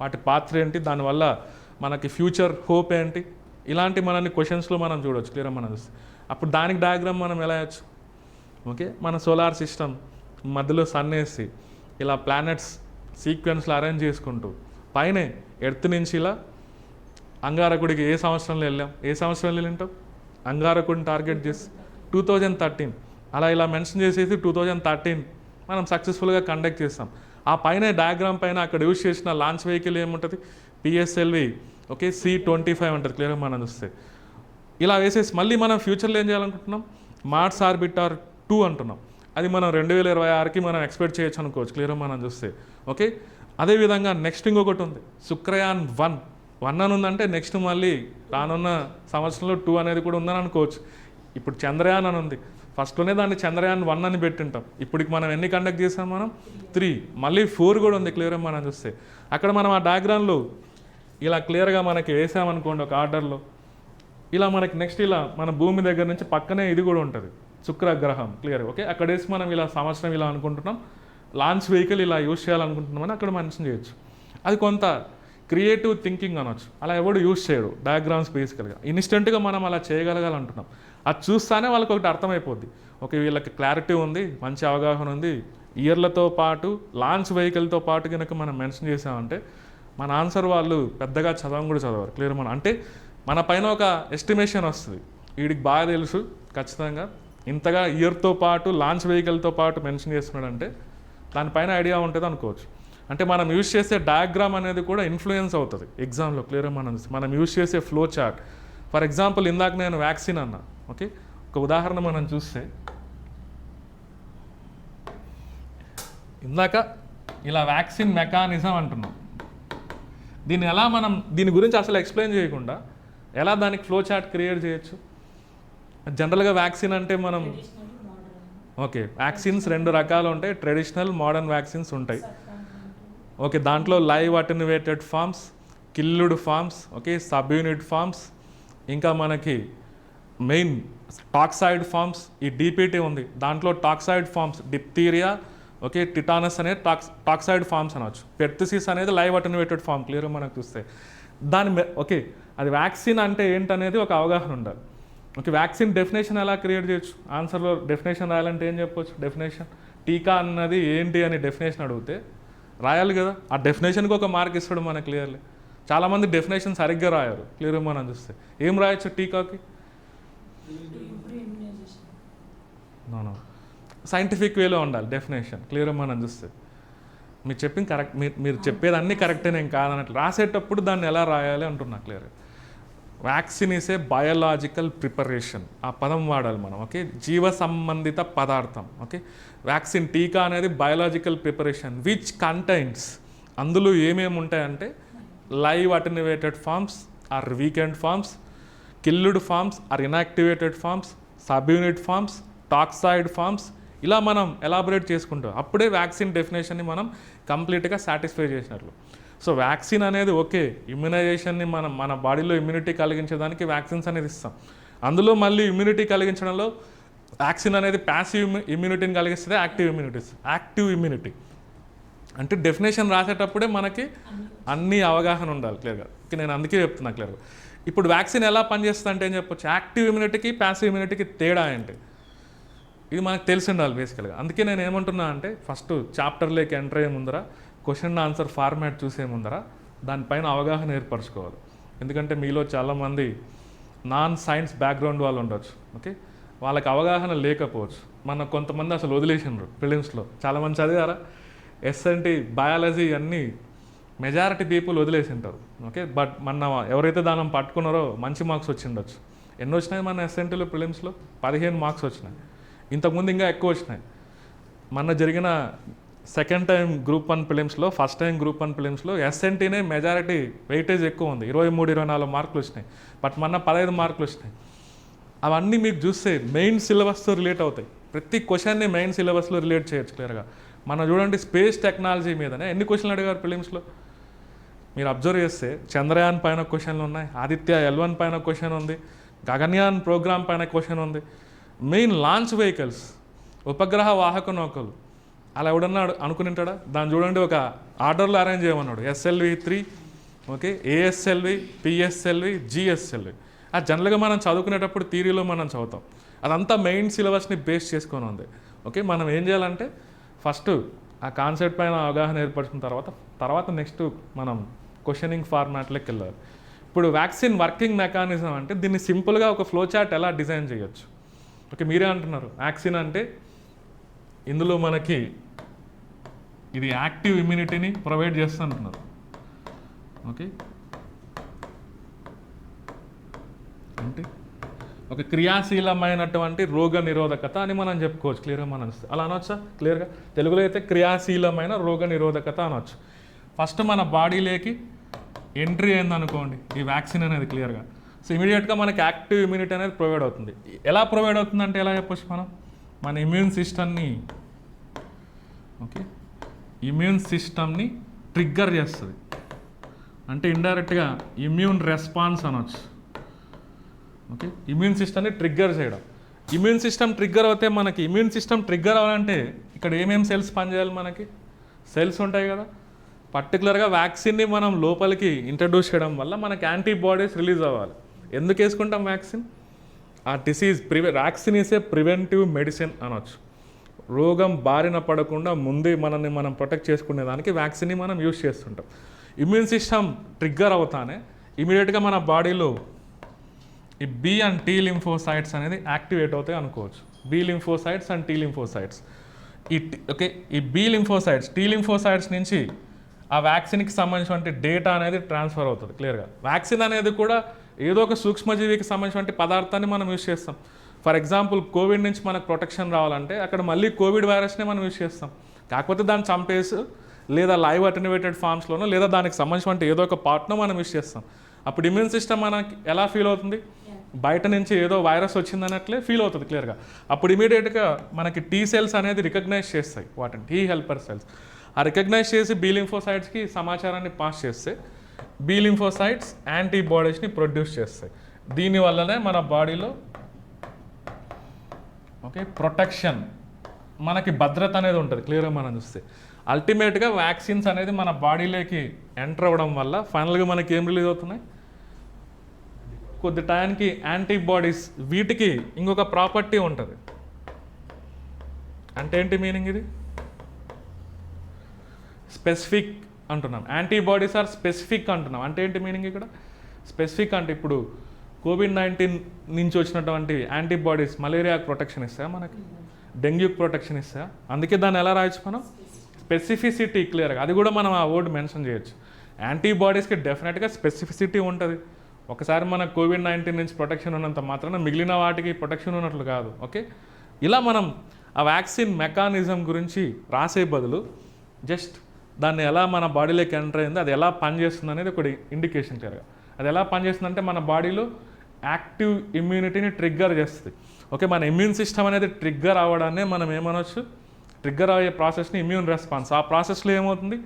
వాటి పాత్ర ఏంటి, దానివల్ల మనకి ఫ్యూచర్ హోప్ ఏంటి, ఇలాంటి మనల్ని క్వశ్చన్స్లో మనం చూడవచ్చు క్లియర్గా మనం చూస్తే. అప్పుడు దానికి డయాగ్రామ్ మనం ఎలా వేయచ్చు. ఓకే, మన సోలార్ సిస్టమ్ మధ్యలో సన్ వేసి ఇలా ప్లానెట్స్ సీక్వెన్స్లో అరేంజ్ చేసుకుంటూ పైనే ఎర్త్ నుంచి ఇలా అంగారకుడికి ఏ సంవత్సరంలో వెళ్ళాం, ఏ సంవత్సరంలో వెళ్ళింటాం, అంగారకుడిని టార్గెట్ చేసి 2013 అలా ఇలా మెన్షన్ చేసేసి 2013 మనం సక్సెస్ఫుల్గా కండక్ట్ చేస్తాం. ఆ పైన డయాగ్రామ్ పైన అక్కడ యూజ్ చేసిన లాంచ్ వెహికల్ ఏముంటుంది, PSLV ఓకే C-25 ఉంటుంది క్లియర్గా మనం చూస్తే. ఇలా వేసేసి మళ్ళీ మనం ఫ్యూచర్లో ఏం చేయాలనుకుంటున్నాం, మార్స్ ఆర్బిటర్ 2 అంటున్నాం. అది మనం 2026కి మనం ఎక్స్పెక్ట్ చేయొచ్చు అనుకోవచ్చు క్లియర్గా మనం చూస్తే. ఓకే, అదేవిధంగా నెక్స్ట్ ఇంకొకటి ఉంది శుక్రయాన్ 1 అని ఉందంటే నెక్స్ట్ మళ్ళీ రానున్న సంవత్సరంలో 2 అనేది కూడా ఉందని అనుకోవచ్చు. ఇప్పుడు చంద్రయాన్ అని ఉంది, ఫస్ట్లోనే దాన్ని చంద్రయాన్ 1 అని పెట్టింటాం. ఇప్పటికి మనం ఎన్ని కండక్ట్ చేసాం, మనం 3, మళ్ళీ 4 కూడా ఉంది క్లియర్గా మనం చూస్తే. అక్కడ మనం ఆ డయాగ్రామ్లో ఇలా క్లియర్గా మనకి వేసామనుకోండి ఒక ఆర్డర్లో, ఇలా మనకి నెక్స్ట్ ఇలా మన భూమి దగ్గర నుంచి పక్కనే ఇది కూడా ఉంటుంది శుక్రగ్రహం క్లియర్గా. ఓకే, అక్కడ వేసి మనం ఇలా సంవత్సరం ఇలా అనుకుంటున్నాం, లాంచ్ వెహికల్ ఇలా యూజ్ చేయాలనుకుంటున్నామని అక్కడ మెన్షన్ చేయొచ్చు. అది కొంత క్రియేటివ్ థింకింగ్ అనొచ్చు. అలా ఎవడు యూజ్ చేయడు డయాగ్రామ్స్ బేసికల్గా. ఇన్స్టెంట్గా మనం అలా చేయగలగాలంటున్నాం. అది చూస్తానే వాళ్ళకి ఒకటి అర్థమైపోద్ది, ఓకే వీళ్ళకి క్లారిటీ ఉంది, మంచి అవగాహన ఉంది. ఇయర్లతో పాటు లాంచ్ వెహికల్తో పాటు కనుక మనం మెన్షన్ చేసామంటే మన ఆన్సర్ వాళ్ళు పెద్దగా చదవం కూడా చదవరు క్లియర్. మనం అంటే మన పైన ఒక ఎస్టిమేషన్ వస్తుంది, వీడికి బాగా తెలుసు ఖచ్చితంగా ఇంతగా ఇయర్తో పాటు లాంచ్ వెహికల్తో పాటు మెన్షన్ చేస్తున్నాడంటే దానిపైన ఐడియా ఉంటుంది అనుకోవచ్చు. అంటే మనం యూజ్ చేసే డయాగ్రామ్ అనేది కూడా ఇన్ఫ్లుయెన్స్ అవుతుంది ఎగ్జామ్లో క్లియర్గా మనం యూజ్ చేసే ఫ్లో చార్ట్. ఫర్ ఎగ్జాంపుల్ ఇందాక నేను వ్యాక్సిన్ అన్నా, ఓకే ఒక ఉదాహరణ మనం చూస్తే ఇందాక ఇలా వ్యాక్సిన్ మెకానిజం అంటున్నాం. దీన్ని ఎలా మనం దీని గురించి అసలు ఎక్స్ప్లెయిన్ చేయకుండా ఎలా దానికి ఫ్లో చార్ట్ క్రియేట్ చేయొచ్చు. జనరల్గా వ్యాక్సిన్ అంటే మనం ఓకే వ్యాక్సిన్స్ 2 రకాలు ఉంటాయి, ట్రెడిషనల్ మోడర్న్ వ్యాక్సిన్స్ ఉంటాయి. ఓకే, దాంట్లో live attenuated forms, killed forms, okay subunit forms, ఇంకా మనకి మెయిన్ టాక్సైడ్ ఫార్మ్స్. ఈ DPT ఉంది, దాంట్లో toxoid forms diphtheria, okay tetanus అనేది టాక్సైడ్ ఫార్మ్స్ అనవచ్చు. పెర్తుసిస్ అనేది లైవ్ అటెన్యువేటెడ్ ఫార్మ్ క్లియర్గా మనకు చూస్తే. ఓకే అది వ్యాక్సిన్ అంటే ఏంటనేది ఒక అవగాహన ఉండాలి. ఓకే, వ్యాక్సిన్ డెఫినేషన్ ఎలా క్రియేట్ చేయొచ్చు, ఆన్సర్లో డెఫినేషన్ రాయాలంటే ఏం చెప్పొచ్చు, డెఫినేషన్ టీకా అన్నది ఏంటి అని డెఫినేషన్ అడిగితే రాయాలి కదా. ఆ డెఫినేషన్కి ఒక మార్క్ ఇస్తాడు మన క్లియర్లీ. చాలామంది డెఫినేషన్ సరిగ్గా రాయారు క్లియర్గా మనం చూస్తే. ఏం రాయొచ్చు టీకాకి, నో సైంటిఫిక్ వేలో ఉండాలి డెఫినేషన్ క్లియర్గా మనం చూస్తే. మీరు చెప్పింది కరెక్ట్, మీరు చెప్పేది అన్నీ కరెక్టే, నేను కాదన్నట్లు. రాసేటప్పుడు దాన్ని ఎలా రాయాలి అంటున్నా క్లియర్గా. Vaccine is a biological preparation, ఆ పదం వాడాలి మనం. ఓకే, జీవ సంబంధిత పదార్థం. ఓకే, వ్యాక్సిన్ టీకా అనేది బయోలాజికల్ ప్రిపరేషన్ విచ్ కంటైన్స్, అందులో ఏమేమి ఉంటాయంటే live attenuated forms or weakened forms, killed forms or inactivated forms, subunit forms, toxoid forms. ఇలా మనం ఎలాబరేట్ చేసుకుంటాం, అప్పుడే వ్యాక్సిన్ డెఫినేషన్ని మనం కంప్లీట్గా సాటిస్ఫై చేసినట్లు. సో వ్యాక్సిన్ అనేది ఓకే ఇమ్యునైజేషన్ని మన బాడీలో ఇమ్యూనిటీ కలిగించడానికి వ్యాక్సిన్స్ అనేది ఇస్తాం. అందులో మళ్ళీ ఇమ్యూనిటీ కలిగించడంలో వ్యాక్సిన్ అనేది ప్యాసివ్ ఇమ్యూనిటీని కలిగిస్తుంది, యాక్టివ్ ఇమ్యూనిటీ. అంటే డెఫినేషన్ రాసేటప్పుడే మనకి అన్ని అవగాహన ఉండాలి క్లియర్గా. నేను అందుకే చెప్తున్నా క్లియర్గా. ఇప్పుడు వ్యాక్సిన్ ఎలా పనిచేస్తుంది అంటే ఏం చెప్పొచ్చు, యాక్టివ్ ఇమ్యూనిటీకి ప్యాసివ్ ఇమ్యూనిటీకి తేడా ఏంటి ఇది మనకు తెలిసి ఉండాలి బేసికల్గా. అందుకే నేను ఏమంటున్నా అంటే ఫస్ట్ చాప్టర్లోకి ఎంటర్ అయ్యే ముందర క్వశ్చన్ ఆన్సర్ ఫార్మాట్ చూసే ముందర దానిపైన అవగాహన ఏర్పరచుకోవాలి. ఎందుకంటే మీలో చాలామంది నాన్ సైన్స్ బ్యాక్గ్రౌండ్ వాళ్ళు ఉండొచ్చు. ఓకే, వాళ్ళకి అవగాహన లేకపోవచ్చు. మన కొంతమంది అసలు వదిలేసినారు ప్రిలిమ్స్లో. చాలామంది చదివారా SNT బయాలజీ అన్నీ మెజారిటీ పీపుల్ వదిలేసింటారు. ఓకే, బట్ మన ఎవరైతే దానం పట్టుకున్నారో మంచి మార్క్స్ వచ్చిండొచ్చు. ఎన్ని వచ్చినాయి మన SNTలో ప్రిలిమ్స్లో? 15 మార్క్స్ వచ్చినాయి. ఇంతకుముందు ఇంకా ఎక్కువ వచ్చినాయి. మొన్న జరిగిన సెకండ్ టైం గ్రూప్ 1 ప్రిలిమ్స్లో, ఫస్ట్ టైం గ్రూప్ 1 ప్రిలిమ్స్లో SNTనే మెజారిటీ వెయిటేజ్ ఎక్కువ ఉంది, 23-24 మార్కులు వచ్చినాయి. బట్ మొన్న 15 మార్కులు వచ్చినాయి. అవన్నీ మీకు చూస్తే మెయిన్ సిలబస్తో రిలేట్ అవుతాయి. ప్రతి క్వశ్చన్ని మెయిన్ సిలబస్లో రిలేట్ చేయొచ్చు క్లియర్గా. మనం చూడండి స్పేస్ టెక్నాలజీ మీదనే ఎన్ని క్వశ్చన్లు అడిగారు ప్రిలిమ్స్లో. మీరు అబ్జర్వ్ చేస్తే చంద్రయాన్ పైన క్వశ్చన్లు ఉన్నాయి, ఆదిత్య L1 పైన క్వశ్చన్ ఉంది, గగన్యాన్ ప్రోగ్రామ్ పైన క్వశ్చన్ ఉంది. మెయిన్ లాంచ్ వెహికల్స్, ఉపగ్రహ వాహక నౌకలు, అలా ఎవడన్నా అనుకుని ఉంటాడా? దాన్ని చూడండి ఒక ఆర్డర్లో అరేంజ్ చేయమన్నాడు, SLV3, okay, ASLV, PSLV, GSLV. అది జనరల్గా మనం చదువుకునేటప్పుడు థియరీలో మనం చదువుతాం, అదంతా మెయిన్ సిలబస్ని బేస్ చేసుకొని ఉంది. ఓకే, మనం ఏం చేయాలంటే ఫస్ట్ ఆ కాన్సెప్ట్ పైన అవగాహన ఏర్పడుతున్న తర్వాత నెక్స్ట్ మనం క్వశ్చనింగ్ ఫార్మాట్లోకి వెళ్ళాలి. ఇప్పుడు వ్యాక్సిన్ వర్కింగ్ మెకానిజం అంటే దీన్ని సింపుల్గా ఒక ఫ్లో చార్ట్ ఎలా డిజైన్ చేయొచ్చు. ఓకే, మీరే అంటున్నారు వ్యాక్సిన్ అంటే ఇందులో మనకి ఇది యాక్టివ్ ఇమ్యూనిటీని ప్రొవైడ్ చేస్తూ అంటున్నారు. ఓకే, అంటే ఒక క్రియాశీలమైనటువంటి రోగ నిరోధకత అని మనం చెప్పుకోవచ్చు. క్లియర్గా మనం అలా అనొచ్చా? క్లియర్గా తెలుగులో అయితే క్రియాశీలమైన రోగ నిరోధకత అనొచ్చు. ఫస్ట్ మన బాడీలోకి ఎంట్రీ అయిందనుకోండి ఈ వ్యాక్సిన్ అనేది క్లియర్గా, సో ఇమీడియట్గా మనకి యాక్టివ్ ఇమ్యూనిటీ అనేది ప్రొవైడ్ అవుతుంది. ఎలా ప్రొవైడ్ అవుతుందంటే ఎలా చెప్పొచ్చు మనం, మన ఇమ్యూన్ సిస్టమ్ని, ఓకే, ఇమ్యూన్ సిస్టమ్ని ట్రిగ్గర్ చేస్తుంది. అంటే ఇండైరెక్ట్గా ఇమ్యూన్ రెస్పాన్స్ అనొచ్చు. ఓకే, ఇమ్యూన్ సిస్టమ్ని ట్రిగ్గర్ చేయడం. ఇమ్యూన్ సిస్టమ్ ట్రిగ్గర్ అవుతే మనకి ఇమ్యూన్ సిస్టమ్ ట్రిగ్గర్ అవ్వాలంటే ఇక్కడ ఏమేమి సెల్స్ పనిచేయాలి, మనకి సెల్స్ ఉంటాయి కదా. పర్టికులర్గా వ్యాక్సిన్ని మనం లోపలికి ఇంట్రడ్యూస్ చేయడం వల్ల మనకి యాంటీబాడీస్ రిలీజ్ అవ్వాలి. ఎందుకు వేసుకుంటాం వ్యాక్సిన్? ఆ disease vaccine is a preventive medicine అనొచ్చు. రోగం బారిన పడకుండా ముందే మనల్ని మనం ప్రొటెక్ట్ చేసుకునేదానికి వ్యాక్సిన్ని మనం యూజ్ చేస్తుంటాం. ఇమ్యూన్ సిస్టమ్ ట్రిగ్గర్ అవుతానే ఇమీడియట్గా మన బాడీలో ఈ B and T లింఫోసైట్స్ అనేది యాక్టివేట్ అవుతాయి అనుకోవచ్చు. B lymphocytes and T lymphocytes. Okay, ఈ B లింఫోసైట్స్ T లింఫోసైట్స్ నుంచి ఆ వ్యాక్సిన్కి సంబంధించిన డేటా అనేది ట్రాన్స్ఫర్ అవుతుంది. క్లియర్గా వ్యాక్సిన్ అనేది కూడా ఏదో ఒక సూక్ష్మజీవికి సంబంధించిన పదార్థాన్ని మనం యూజ్ చేస్తాం. ఫర్ ఎగ్జాంపుల్ కోవిడ్ నుంచి మనకు ప్రొటెక్షన్ రావాలంటే అక్కడ మళ్ళీ కోవిడ్ వైరస్నే మనం యూజ్ చేస్తాం. కాకపోతే దాన్ని చంపేసి లేదా లైవ్ అటెన్యూయేటెడ్ ఫామ్స్లోనో లేదా దానికి సంబంధించిన ఏదో ఒక పార్ట్నో మనం యూజ్ చేస్తాం. అప్పుడు ఇమ్యూన్ సిస్టమ్ మనకి ఎలా ఫీల్ అవుతుంది, బయట నుంచి ఏదో వైరస్ వచ్చిందన్నట్లే ఫీల్ అవుతుంది క్లియర్గా. అప్పుడు ఇమీడియట్గా మనకి T సెల్స్ అనేది రికగ్నైజ్ చేస్తాయి, వాటిని T హెల్పర్ సెల్స్. ఆ రికగ్నైజ్ చేసి B లింఫోసైట్స్కి సమాచారాన్ని పాస్ చేస్తే B లింఫోసైట్స్ యాంటీబాడీస్ని ప్రొడ్యూస్ చేస్తాయి. దీనివల్లనే మన బాడీలో ఓకే ప్రొటెక్షన్, మనకి భద్రత అనేది ఉంటుంది. క్లియర్గా మనం చూస్తే అల్టిమేట్గా వ్యాక్సిన్స్ అనేది మన బాడీలోకి ఎంటర్ అవ్వడం వల్ల ఫైనల్గా మనకి ఏం రిలీజ్ అవుతున్నాయి, కొద్ది టైంకి యాంటీబాడీస్. వీటికి ఇంకొక ప్రాపర్టీ ఉంటుంది. అంటే ఏంటి మీనింగ్? ఇది స్పెసిఫిక్ అంటున్నాం. యాంటీబాడీస్ ఆర్ స్పెసిఫిక్ అంటున్నాం. అంటే ఏంటి మీనింగ్ ఇక్కడ? స్పెసిఫిక్ అంటే ఇప్పుడు COVID-19 నుంచి వచ్చినటువంటి యాంటీబాడీస్ మలేరియాకి ప్రొటెక్షన్ ఇస్తాయా, మనకి డెంగ్యూకి ప్రొటెక్షన్ ఇస్తాయా? అందుకే దాన్ని ఎలా రాయొచ్చు మనం, స్పెసిఫిసిటీ. క్లియర్గా అది కూడా మనం ఆ వర్డ్ మెన్షన్ చేయొచ్చు. యాంటీబాడీస్కి డెఫినెట్గా స్పెసిఫిసిటీ ఉంటుంది. ఒకసారి మన COVID-19 నుంచి ప్రొటెక్షన్ ఉన్నంత మాత్రాన మిగిలిన వాటికి ప్రొటెక్షన్ ఉన్నట్లు కాదు. ఓకే, ఇలా మనం ఆ వ్యాక్సిన్ మెకానిజం గురించి రాసే బదులు జస్ట్ దాన్ని ఎలా మన బాడీలోకి ఎంటర్ అయింది, అది ఎలా పనిచేస్తుంది అనేది ఒకటి ఇండికేషన్ క్లియర్గా. అది ఎలా పనిచేస్తుందంటే మన బాడీలో యాక్టివ్ ఇమ్యూనిటీని ట్రిగ్గర్ చేస్తుంది. ఓకే, మన ఇమ్యూన్ సిస్టమ్ అనేది ట్రిగ్గర్ అవ్వడాన్నే మనం ఏమనొచ్చు, ట్రిగ్గర్ అయ్యే ప్రాసెస్ని ఇమ్యూన్ రెస్పాన్స్. ఆ ప్రాసెస్లో ఏమవుతుంది,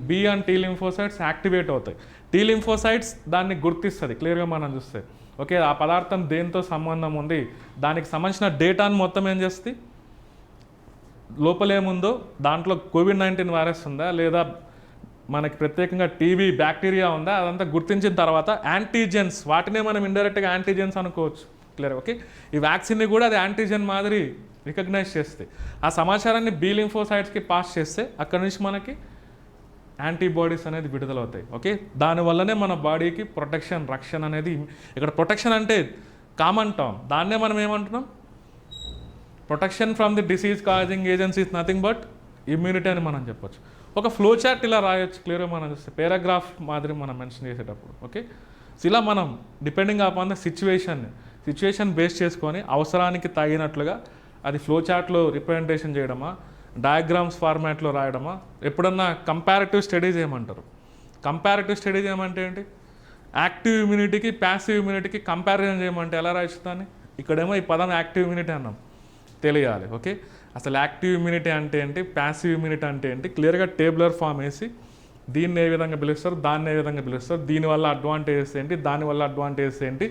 B and T lymphocytes activate అవుతాయి. T లింఫోసైట్స్ దాన్ని గుర్తిస్తుంది క్లియర్గా మనం చూస్తే. ఓకే, ఆ పదార్థం దేంతో సంబంధం ఉంది, దానికి సంబంధించిన డేటాను మొత్తం ఏం చేస్తుంది, లోపలేముందో దాంట్లో COVID-19 వైరస్ ఉందా లేదా మనకి ప్రత్యేకంగా టీబీ బ్యాక్టీరియా ఉందా అదంతా గుర్తించిన తర్వాత యాంటీజెన్స్, వాటినే మనం ఇండైరెక్ట్గా యాంటీజెన్స్ అనుకోవచ్చు. క్లియర్? ఓకే, ఈ వ్యాక్సిన్ని కూడా అది యాంటీజెన్ మాదిరి రికగ్నైజ్ చేస్తే ఆ సమాచారాన్ని B లింఫోసైట్స్కి పాస్ చేస్తే అక్కడ నుంచి మనకి యాంటీబాడీస్ అనేది విడుదలవుతాయి. ఓకే, దానివల్లనే మన బాడీకి ప్రొటెక్షన్, రక్షణ అనేది. ఇక్కడ ప్రొటెక్షన్ అంటే కామన్ టర్మ్, దాన్నే మనం ఏమంటున్నాం, protection from the disease causing agency is nothing but immunity అని మనం చెప్పొచ్చు. ఒక ఫ్లో చార్ట్ ఇలా రాయొచ్చు క్లియర్గా మనం చూస్తే, పారాగ్రాఫ్ మాదిరి మనం మెన్షన్ చేసేటప్పుడు. ఓకే, సో ఇలా మనం depending upon the situation base చేసుకొని అవసరానికి తగినట్లుగా అది ఫ్లో చార్ట్లో రిప్రజెంటేషన్ చేయడమా, డయాగ్రామ్స్ ఫార్మాట్లో రాయడమా. ఎప్పుడన్నా కంపారిటివ్ స్టడీస్ ఏమంటారు, కంపారిటివ్ స్టడీస్ ఏమంటే ఏంటి, యాక్టివ్ ఇమ్యూనిటీకి ప్యాసివ్ ఇమ్యూనిటీకి కంపారిజన్ చేయమంటే ఎలా రాయొచ్చు దాన్ని. ఇక్కడేమో ఈ పదం యాక్టివ్ ఇమ్యూనిటీ అన్నాం, తెలియాలి. ఓకే, అసలు యాక్టివ్ ఇమ్యూనిటీ అంటే ఏంటి, ప్యాసివ్ ఇమ్యూనిటీ అంటే ఏంటి, క్లియర్గా టేబులర్ ఫామ్ వేసి దీన్ని ఏ విధంగా పిలుస్తారు, దాన్ని ఏ విధంగా పిలుస్తారు, దీనివల్ల అడ్వాంటేజెస్ ఏంటి, దానివల్ల అడ్వాంటేజెస్ ఏంటి,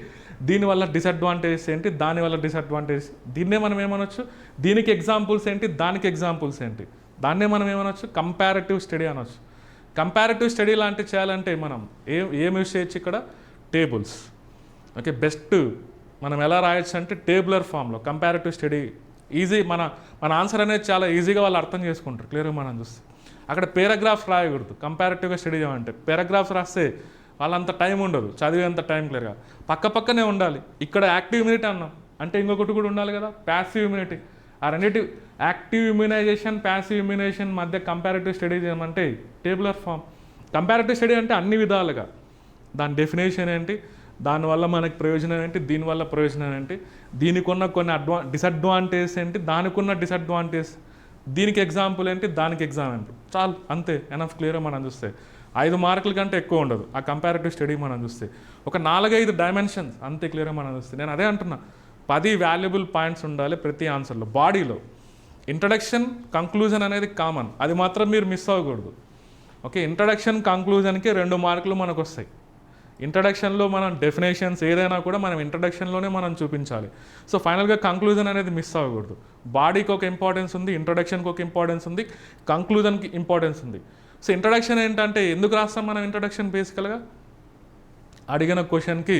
దీనివల్ల డిసడ్వాంటేజెస్ ఏంటి, దానివల్ల డిసడ్వాంటేజెస్, దీన్నే మనం ఏమనొచ్చు, దీనికి ఎగ్జాంపుల్స్ ఏంటి, దానికి ఎగ్జాంపుల్స్ ఏంటి, దాన్నే మనం ఏమనొచ్చు, కంపారిటివ్ స్టడీ అనొచ్చు. కంపారిటివ్ స్టడీ లాంటివి చేయాలంటే మనం ఏం యూస్ చేయొచ్చు ఇక్కడ, టేబుల్స్. ఓకే, బెస్ట్ మనం ఎలా రాయొచ్చు అంటే టేబులర్ ఫామ్లో కంపారిటివ్ స్టడీ. ఈజీ, మన ఆన్సర్ అనేది చాలా ఈజీగా వాళ్ళు అర్థం చేసుకుంటారు క్లియర్గా మనం చూస్తే. అక్కడ పారాగ్రాఫ్స్ రాయకూడదు. కంపారిటివ్గా స్టడీ చేయమంటే పారాగ్రాఫ్స్ రాస్తే వాళ్ళంత టైం ఉండదు, చదివేంత టైం క్లియర్గా పక్కనే ఉండాలి. ఇక్కడ యాక్టివ్ ఇమ్యూనిటీ అన్నాం అంటే ఇంకొకటి కూడా ఉండాలి కదా, ప్యాసివ్ ఇమ్యూనిటీ. ఆ రెండింటి యాక్టివ్ ఇమ్యునైజేషన్, ప్యాసివ్ ఇమ్యునైజేషన్ మధ్య కంపారిటివ్ స్టడీ చేయమంటే టేబులర్ ఫామ్. కంపారిటివ్ స్టడీ అంటే అన్ని విధాలుగా దాని డెఫినేషన్ ఏంటి, దానివల్ల మనకి ప్రయోజనం ఏంటి, దీనివల్ల ప్రయోజనం ఏంటి, దీనికి ఉన్న కొన్ని డిసడ్వాంటేజ్ ఏంటి, దానికి ఉన్న డిసడ్వాంటేజ్, దీనికి ఎగ్జాంపుల్ ఏంటి, దానికి ఎగ్జాంపుల్, చాలు అంతే, ఎనఫ్. క్లియర్గా మనం చూస్తే 5 మార్కుల కంటే ఎక్కువ ఉండదు ఆ కంపారిటివ్ స్టడీ మనం చూస్తే. ఒక 4-5 డైమెన్షన్స్ అంతే క్లియర్గా మనం చూస్తే. నేను అదే అంటున్నా, 10 వాల్యుబుల్ పాయింట్స్ ఉండాలి ప్రతి ఆన్సర్లో. బాడీలో ఇంట్రడక్షన్, కంక్లూజన్ అనేది కామన్, అది మాత్రం మీరు మిస్ అవ్వకూడదు. ఓకే, ఇంట్రడక్షన్ కంక్లూజన్కి 2 మార్కులు మనకు వస్తాయి. ఇంట్రడక్షన్లో మనం డెఫినేషన్స్ ఏదైనా కూడా మనం ఇంట్రడక్షన్లోనే మనం చూపించాలి. సో ఫైనల్గా కంక్లూజన్ అనేది మిస్ అవ్వకూడదు. బాడీకి ఒక ఇంపార్టెన్స్ ఉంది, ఇంట్రడక్షన్కి ఒక ఇంపార్టెన్స్ ఉంది, కంక్లూజన్కి ఇంపార్టెన్స్ ఉంది. సో ఇంట్రడక్షన్ ఏంటంటే ఎందుకు రాస్తాం మనం ఇంట్రడక్షన్, బేసికల్గా అడిగిన క్వశ్చన్కి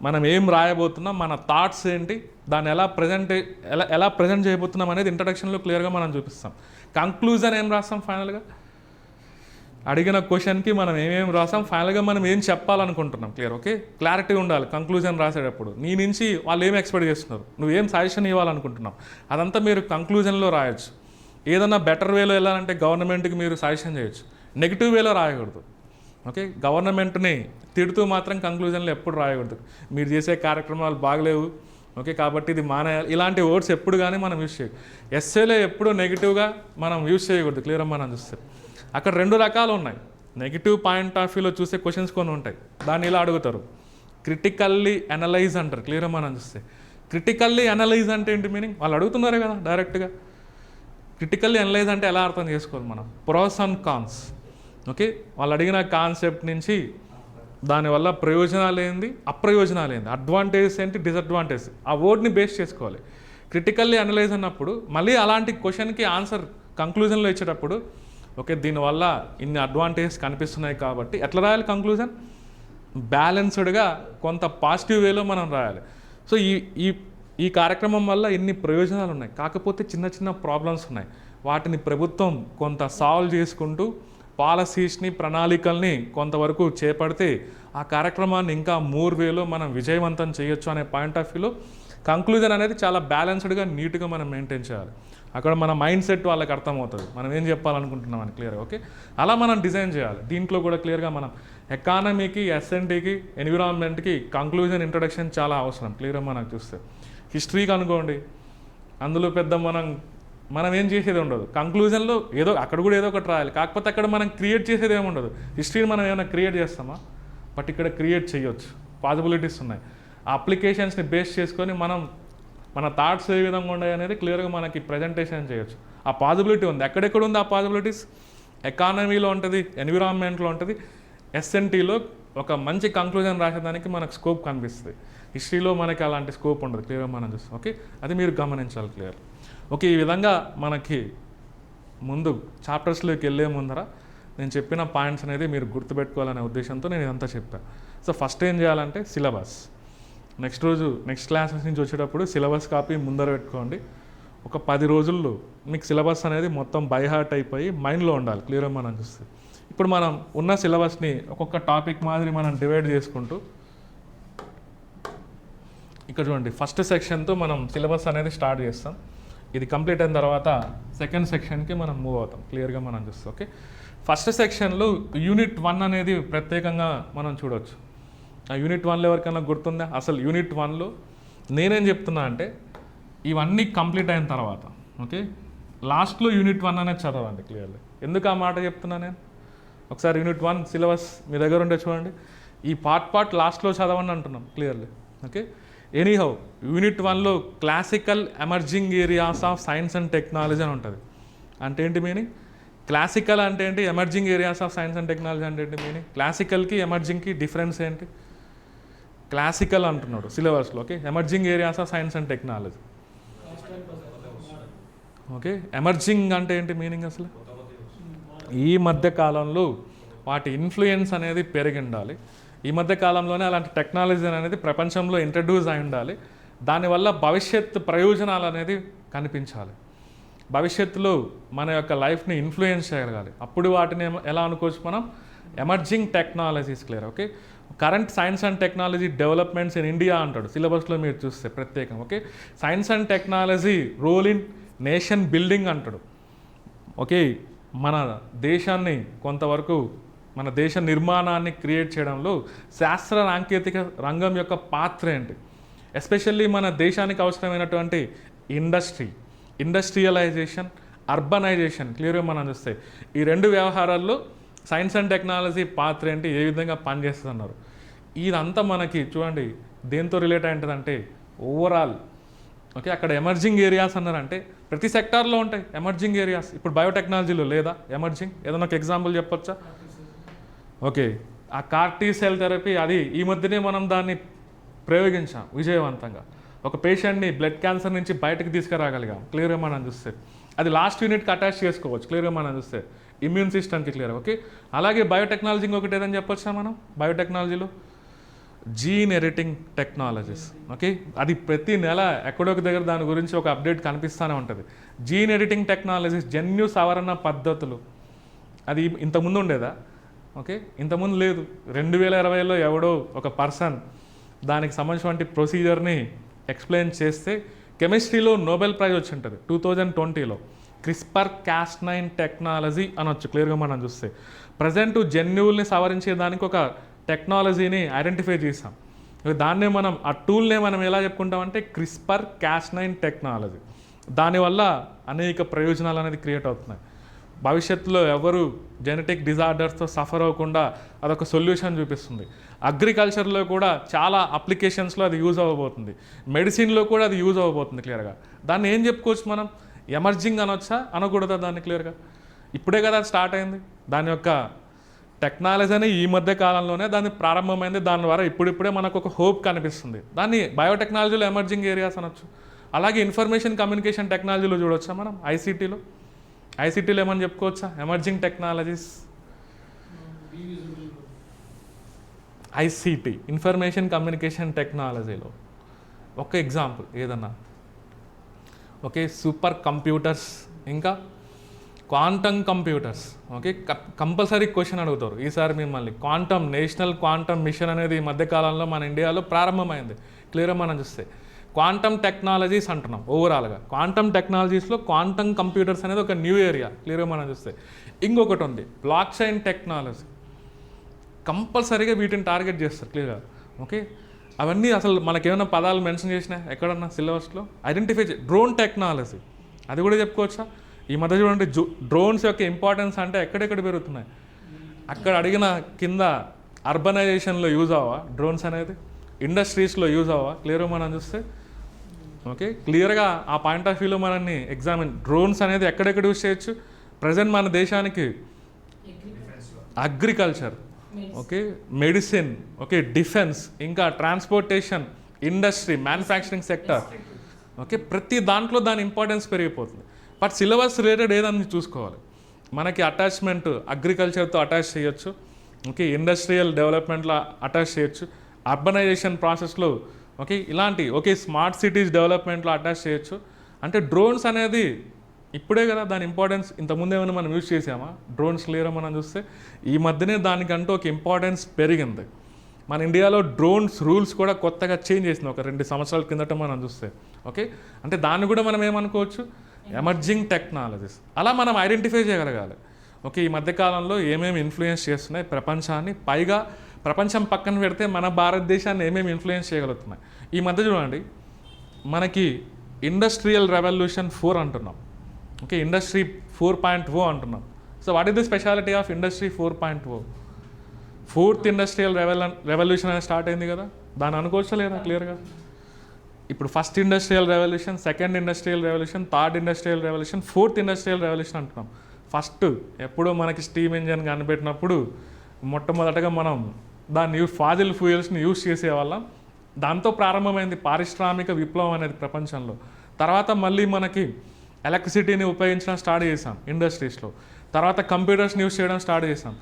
మనం ఏం రాయబోతున్నాం, మన థాట్స్ ఏంటి, దాన్ని ఎలా ప్రజెంట్ చేయబోతున్నాం అనేది ఇంట్రడక్షన్లో క్లియర్గా మనం చూపిస్తాం. కంక్లూజన్ ఏం రాస్తాం, ఫైనల్గా అడిగిన క్వశ్చన్కి మనం ఏమేమి రాసాం, ఫైనల్గా మనం ఏం చెప్పాలనుకుంటున్నాం క్లియర్. ఓకే, క్లారిటీ ఉండాలి కంక్లూజన్ రాసేటప్పుడు. నీ నుంచి వాళ్ళు ఏం ఎక్స్పెక్ట్ చేస్తున్నారు, నువ్వేం సజెషన్ ఇవ్వాలనుకుంటున్నావు, అదంతా మీరు కంక్లూజన్లో రాయొచ్చు. ఏదన్నా బెటర్ వేలో వెళ్ళాలంటే గవర్నమెంట్కి మీరు సజెషన్ చేయొచ్చు, నెగిటివ్ వేలో రాయకూడదు. ఓకే, గవర్నమెంట్ని తిడుతూ మాత్రం కంక్లూజన్లో ఎప్పుడు రాయకూడదు, మీరు చేసే కార్యక్రమాలు బాగలేవు, ఓకే కాబట్టి ఇది మానేయాలి, ఇలాంటి వర్డ్స్ ఎప్పుడు కానీ మనం యూజ్ చేయదు. ఎస్ఏలో ఎప్పుడు నెగిటివ్గా మనం యూజ్ చేయకూడదు క్లియర్గా మనం చూస్తే. అక్కడ 2 రకాలు ఉన్నాయి. నెగిటివ్ పాయింట్ ఆఫ్ వ్యూలో చూసే క్వశ్చన్స్ కొన్ని ఉంటాయి, దాన్ని ఇలా అడుగుతారు, క్రిటికల్లీ అనలైజ్ అంటారు క్లియర్గా మనం చూస్తే. క్రిటికల్లీ అనలైజ్ అంటే ఏంటి మీనింగ్, వాళ్ళు అడుగుతున్నారు కదా డైరెక్ట్గా. క్రిటికల్లీ అనలైజ్ అంటే ఎలా అర్థం చేసుకోవాలి మనం, ప్రోస్ అండ్ కాన్స్. ఓకే, వాళ్ళు అడిగిన కాన్సెప్ట్ నుంచి దానివల్ల ప్రయోజనాలు ఏంది, అప్రయోజనాలు ఏంది, అడ్వాంటేజెస్ ఏంటి, డిసడ్వాంటేజ్, ఆ వర్డ్ని బేస్ చేసుకోవాలి. క్రిటికల్లీ అనలైజ్ అన్నప్పుడు మళ్ళీ అలాంటి క్వశ్చన్కి ఆన్సర్ కంక్లూజన్లో ఇచ్చేటప్పుడు ఓకే దీనివల్ల ఇన్ని అడ్వాంటేజెస్ కనిపిస్తున్నాయి కాబట్టి ఎట్లా రాయాలి కంక్లూజన్, బ్యాలెన్స్డ్గా కొంత పాజిటివ్ వేలో మనం రాయాలి. సో ఈ కార్యక్రమం వల్ల ఇన్ని ప్రయోజనాలు ఉన్నాయి, కాకపోతే చిన్న ప్రాబ్లమ్స్ ఉన్నాయి, వాటిని ప్రభుత్వం కొంత సాల్వ్ చేసుకుంటూ పాలసీస్ని, ప్రణాళికల్ని కొంతవరకు చేపడితే ఆ కార్యక్రమాన్ని ఇంకా మోర్ వేలో మనం విజయవంతం చేయొచ్చు అనే పాయింట్ ఆఫ్ వ్యూలో కంక్లూజన్ అనేది చాలా బ్యాలెన్స్డ్గా, నీట్గా మనం మెయింటైన్ చేయాలి. అక్కడ మన మైండ్ సెట్ వాళ్ళకి అర్థమవుతుంది, మనం ఏం చెప్పాలనుకుంటున్నామని క్లియర్గా. ఓకే, అలా మనం డిజైన్ చేయాలి. దీంట్లో కూడా క్లియర్గా మనం ఎకానమీకి, ఎస్ఎన్టీకి, ఎన్విరాన్మెంట్కి కంక్లూజన్, ఇంట్రడక్షన్ చాలా అవసరం క్లియర్గా మనకు చూస్తే. హిస్టరీకి అనుకోండి, అందులో పెద్ద మనం ఏం చేసేది ఉండదు, కంక్లూజన్లో ఏదో అక్కడ కూడా ఏదో ఒకటి రాయాలి, కాకపోతే అక్కడ మనం క్రియేట్ చేసేది ఏమి ఉండదు. హిస్టరీని మనం ఏమైనా క్రియేట్ చేస్తామా, బట్ ఇక్కడ క్రియేట్ చేయొచ్చు, పాసిబిలిటీస్ ఉన్నాయి. ఆ అప్లికేషన్స్ని బేస్ చేసుకొని మన థాట్స్ ఏ విధంగా ఉన్నాయి అనేది క్లియర్గా మనకి ప్రజెంటేషన్ చేయొచ్చు. ఆ పాసిబిలిటీ ఉంది. ఎక్కడెక్కడ ఉంది ఆ పాసిబిలిటీస్, ఎకానమీలో ఉంటుంది, ఎన్విరాన్మెంట్లో ఉంటుంది, ఎస్ఎన్టీలో ఒక మంచి కంక్లూజన్ రాసేదానికి మనకు స్కోప్ కనిపిస్తుంది. హిస్టరీలో మనకి అలాంటి స్కోప్ ఉండదు క్లియర్గా మనం చూస్తాం. ఓకే, అది మీరు గమనించాలి క్లియర్. ఓకే, ఈ విధంగా మనకి ముందు చాప్టర్స్లోకి వెళ్ళే ముందర నేను చెప్పిన పాయింట్స్ అనేది మీరు గుర్తుపెట్టుకోవాలనే ఉద్దేశంతో నేను ఇదంతా చెప్పాను. సో ఫస్ట్ ఏం చేయాలంటే సిలబస్, నెక్స్ట్ క్లాసెస్ నుంచి వచ్చేటప్పుడు సిలబస్ కాపీ ముందర పెట్టుకోండి. ఒక 10 రోజుల్లో మీకు సిలబస్ అనేది మొత్తం బై హార్ట్ అయిపోయి మైండ్లో ఉండాలి క్లియర్గా మనం చూస్తే. ఇప్పుడు మనం ఉన్న సిలబస్ని ఒక్కొక్క టాపిక్ మాదిరి మనం డివైడ్ చేసుకుంటూ ఇక్కడ చూడండి, ఫస్ట్ సెక్షన్తో మనం సిలబస్ అనేది స్టార్ట్ చేస్తాం. ఇది కంప్లీట్ అయిన తర్వాత సెకండ్ సెక్షన్కి మనం మూవ్ అవుతాం క్లియర్గా మనం చూస్తాం. ఓకే, ఫస్ట్ సెక్షన్లో యూనిట్ 1 అనేది ప్రత్యేకంగా మనం చూడవచ్చు. ఆ యూనిట్ 1లో ఎవరికైనా గుర్తుందా, అసలు యూనిట్ 1లో నేనేం చెప్తున్నా అంటే ఇవన్నీ కంప్లీట్ అయిన తర్వాత ఓకే లాస్ట్లో యూనిట్ 1 అనేది చదవండి క్లియర్లీ. ఎందుకు ఆ మాట చెప్తున్నా నేను, ఒకసారి యూనిట్ 1 సిలబస్ మీ దగ్గర ఉంటే చూడండి, ఈ పార్ట్ లాస్ట్లో చదవండి అంటున్నాం క్లియర్లీ. ఓకే, ఎనీహౌ యూనిట్ 1లో classical emerging areas of science and technology అని ఉంటుంది. అంటే ఏంటి మీనింగ్, క్లాసికల్ అంటే ఏంటి, emerging areas of science and technology అంటే ఏంటి మీనింగ్, క్లాసికల్కి ఎమర్జింగ్కి డిఫరెన్స్ ఏంటి, క్లాసికల్ అంటున్నాడు సిలబస్లో. Okay, emerging areas of science and technology okay, emerging అంటే ఏంటి మీనింగ్ అసలు? ఈ మధ్య కాలంలో వాటి ఇన్ఫ్లుయెన్స్ అనేది పెరిగి ఉండాలి. ఈ మధ్య కాలంలోనే అలాంటి టెక్నాలజీ అనేది ప్రపంచంలో ఇంట్రడ్యూస్ అయి ఉండాలి. దానివల్ల భవిష్యత్ ప్రయోజనాలు అనేది కనిపించాలి. భవిష్యత్తులో మన యొక్క లైఫ్ని ఇన్ఫ్లుయెన్స్ చేయగలగాలి. అప్పుడు వాటిని ఎలా అనుకోవచ్చు మనం? Emerging technologies. Clear? Okay, current science and technology developments in India అంటాడు సిలబస్లో మీరు చూస్తే ప్రత్యేకం. Okay, science and technology role in nation building అంటాడు. ఓకే, మన దేశాన్ని కొంతవరకు మన దేశ నిర్మాణాన్ని క్రియేట్ చేయడంలో శాస్త్ర సాంకేతిక రంగం యొక్క పాత్ర ఏంటి? ఎస్పెషల్లీ మన దేశానికి అవసరమైనటువంటి ఇండస్ట్రియలైజేషన్, అర్బనైజేషన్ క్లియర్గా మనం చూస్తే ఈ రెండు వ్యవహారాల్లో సైన్స్ అండ్ టెక్నాలజీ పాత్ర ఏంటి, ఏ విధంగా పనిచేస్తుంది అన్నారు. ఇదంతా మనకి చూడండి దేంతో రిలేట్ అయి ఉంటుందంటే ఓవరాల్. ఓకే, అక్కడ ఎమర్జింగ్ ఏరియాస్ అన్నారంటే ప్రతి సెక్టార్లో ఉంటాయి ఎమర్జింగ్ ఏరియాస్. ఇప్పుడు బయోటెక్నాలజీలో లేదా ఎమర్జింగ్? ఏదైనా ఒక ఎగ్జాంపుల్ చెప్పొచ్చా? ఓకే, ఆ కార్టీ సెల్ థెరపీ, అది ఈ మధ్యనే మనం దాన్ని ప్రయోగించాం విజయవంతంగా. ఒక పేషెంట్ని బ్లడ్ క్యాన్సర్ నుంచి బయటకు తీసుకురాగలిగాం క్లియర్గా మనం చూస్తే. అది లాస్ట్ యూనిట్కి అటాచ్ చేసుకోవచ్చు క్లియర్గా మనం చూస్తే, ఇమ్యూన్ సిస్టమ్కి. క్లియర్? ఓకే, అలాగే బయోటెక్నాలజీ ఇంకొకటి ఏదని చెప్పొచ్చా మనం బయోటెక్నాలజీలో? Gene editing technologies. ఓకే, అది ప్రతి నెల ఎక్కడొక దగ్గర దాని గురించి ఒక అప్డేట్ కనిపిస్తూనే ఉంటుంది. జీన్ ఎడిటింగ్ టెక్నాలజీస్, జన్యు సవరణ పద్ధతులు. అది ఇంతకుముందు ఉండేదా? ఓకే, ఇంతకుముందు లేదు. 2020లో ఎవడో ఒక పర్సన్ దానికి సంబంధించిన ప్రొసీజర్ని ఎక్స్ప్లెయిన్ చేస్తే కెమిస్ట్రీలో నోబెల్ ప్రైజ్ వచ్చి ఉంటుంది 2020లో. క్రిస్పర్ కాస్9 టెక్నాలజీ అనొచ్చు క్లియర్గా మనం చూస్తే. ప్రజెంట్ జన్యువుల్ని సవరించేదానికి ఒక టెక్నాలజీని ఐడెంటిఫై చేసాం. దాన్నే మనం ఆ టూల్నే మనం ఎలా చెప్పుకుంటామంటే క్రిస్పర్ కాస్9 టెక్నాలజీ. దానివల్ల అనేక ప్రయోజనాలు అనేది క్రియేట్ అవుతున్నాయి. భవిష్యత్తులో ఎవరు జెనెటిక్ డిజార్డర్స్తో సఫర్ అవ్వకుండా అదొక సొల్యూషన్ చూపిస్తుంది. అగ్రికల్చర్లో కూడా చాలా అప్లికేషన్స్లో అది యూజ్ అవ్వబోతుంది. మెడిసిన్లో కూడా అది యూజ్ అవ్వబోతుంది క్లియర్గా. దాన్ని ఏం చెప్పుకోవచ్చు మనం? ఎమర్జింగ్ అనొచ్చా, అనకూడదా దాన్ని? క్లియర్గా ఇప్పుడే కదా స్టార్ట్ అయింది. దాని యొక్క టెక్నాలజీ అని ఈ మధ్య కాలంలోనే దాన్ని ప్రారంభమైంది. దాని ద్వారా ఇప్పుడిప్పుడే మనకు ఒక హోప్ కనిపిస్తుంది. దాన్ని బయోటెక్నాలజీలో ఎమర్జింగ్ ఏరియాస్ అనొచ్చు. అలాగే ఇన్ఫర్మేషన్ కమ్యూనికేషన్ టెక్నాలజీలో చూడొచ్చా మనం? ఐసీటీలో ఏమని చెప్పుకోవచ్చా emerging technologies? ICT, information communication టెక్నాలజీలో ఒక ఎగ్జాంపుల్ ఏదన్నా? ఓకే, సూపర్ కంప్యూటర్స్, ఇంకా quantum computers. Okay, compulsory question అడుగుతారు ఈసారి మిమ్మల్ని. నేషనల్ క్వాంటమ్ మిషన్ అనేది ఈ మధ్యకాలంలో మన ఇండియాలో ప్రారంభమైంది క్లియర్గా మనం చూస్తే. క్వాంటమ్ టెక్నాలజీస్ అంటున్నాం ఓవరాల్గా. క్వాంటమ్ టెక్నాలజీస్లో క్వాంటమ్ కంప్యూటర్స్ అనేది ఒక న్యూ ఏరియా క్లియర్గా మనం చూస్తే. ఇంకొకటి ఉంది బ్లాక్ చైన్ టెక్నాలజీ. కంపల్సరీగా వీటిని టార్గెట్ చేస్తారు క్లియర్గా. ఓకే, అవన్నీ అసలు మనకేమైనా పదాలు మెన్షన్ చేసినా ఎక్కడన్నా సిలబస్లో ఐడెంటిఫై డ్రోన్ టెక్నాలజీ, అది కూడా చెప్పుకోవచ్చా? ఈ మధ్య చూడండి డ్రోన్స్ యొక్క ఇంపార్టెన్స్ అంటే ఎక్కడెక్కడ పెరుగుతున్నాయి. అక్కడ అడిగిన కింద అర్బనైజేషన్లో యూజ్ అవ్వా డ్రోన్స్ అనేది, ఇండస్ట్రీస్లో యూజ్ అవ్వా క్లియర్గా మనం చూస్తే. ఓకే, క్లియర్గా ఆ పాయింట్ ఆఫ్ వ్యూలో మనల్ని ఎగ్జామిన్. డ్రోన్స్ అనేది ఎక్కడెక్కడ యూజ్ చేయొచ్చు ప్రజెంట్ మన దేశానికి? Agriculture, okay, medicine, okay, defence, ఇంకా transportation, industry, manufacturing sector. Okay, ప్రతి దాంట్లో దాని ఇంపార్టెన్స్ పెరిగిపోతుంది. బట్ సిలబస్ రిలేటెడ్ ఏదని చూసుకోవాలి. మనకి అటాచ్మెంట్ అగ్రికల్చర్తో అటాచ్ చేయొచ్చు. ఓకే, ఇండస్ట్రియల్ డెవలప్మెంట్లో అటాచ్ చేయొచ్చు. అర్బనైజేషన్ ప్రాసెస్లో ఓకే ఇలాంటి స్మార్ట్ సిటీస్ డెవలప్మెంట్లో అటాచ్ చేయొచ్చు. అంటే డ్రోన్స్ అనేది ఇప్పుడే కదా దాని ఇంపార్టెన్స్. ఇంతకుముందు ఏమైనా మనం యూజ్ చేసామా డ్రోన్స్? క్లియర్గా మనం చూస్తే ఈ మధ్యనే దానికంటూ ఒక ఇంపార్టెన్స్ పెరిగింది. మన ఇండియాలో డ్రోన్స్ రూల్స్ కూడా కొత్తగా చేంజ్ చేసింది ఒక 2 సంవత్సరాల కిందట మనం చూస్తే. ఓకే, అంటే దాన్ని కూడా మనం ఏమనుకోవచ్చు? Emerging technologies. అలా మనం ఐడెంటిఫై చేయగలగాలి. ఓకే, ఈ మధ్యకాలంలో ఏమేమి ఇన్ఫ్లుయెన్స్ చేస్తున్నాయి ప్రపంచాన్ని, పైగా ప్రపంచం పక్కన పెడితే మన భారతదేశాన్ని ఏమేమి ఇన్ఫ్లుయెన్స్ చేయగలుగుతున్నాయి. ఈ మధ్య చూడండి మనకి ఇండస్ట్రియల్ రెవల్యూషన్ 4 అంటున్నాం. ఓకే, ఇండస్ట్రీ 4.0 అంటున్నాం. So what is the speciality of industry 4.0? 4th industrial revolution అనేది స్టార్ట్ అయింది కదా, దాన్ని అనుకోవచ్చా లేదా క్లియర్గా? ఇప్పుడు first industrial revolution, second industrial revolution, third industrial revolution, 4th industrial revolution అంటున్నాం. ఫస్ట్ ఎప్పుడో మనకి స్టీమ్ ఇంజన్ కనిపెట్టినప్పుడు మొట్టమొదటగా మనం దాన్ని ఫాజిల్ ఫ్యూయల్స్ని యూజ్ చేసేవాళ్ళం. దాంతో ప్రారంభమైంది పారిశ్రామిక విప్లవం అనేది ప్రపంచంలో. తర్వాత మళ్ళీ మనకి ఎలక్ట్రిసిటీని ఉపయోగించడం స్టార్ట్ చేసాం ఇండస్ట్రీస్లో. తర్వాత కంప్యూటర్స్ని యూస్ చేయడం స్టార్ట్ చేసాం.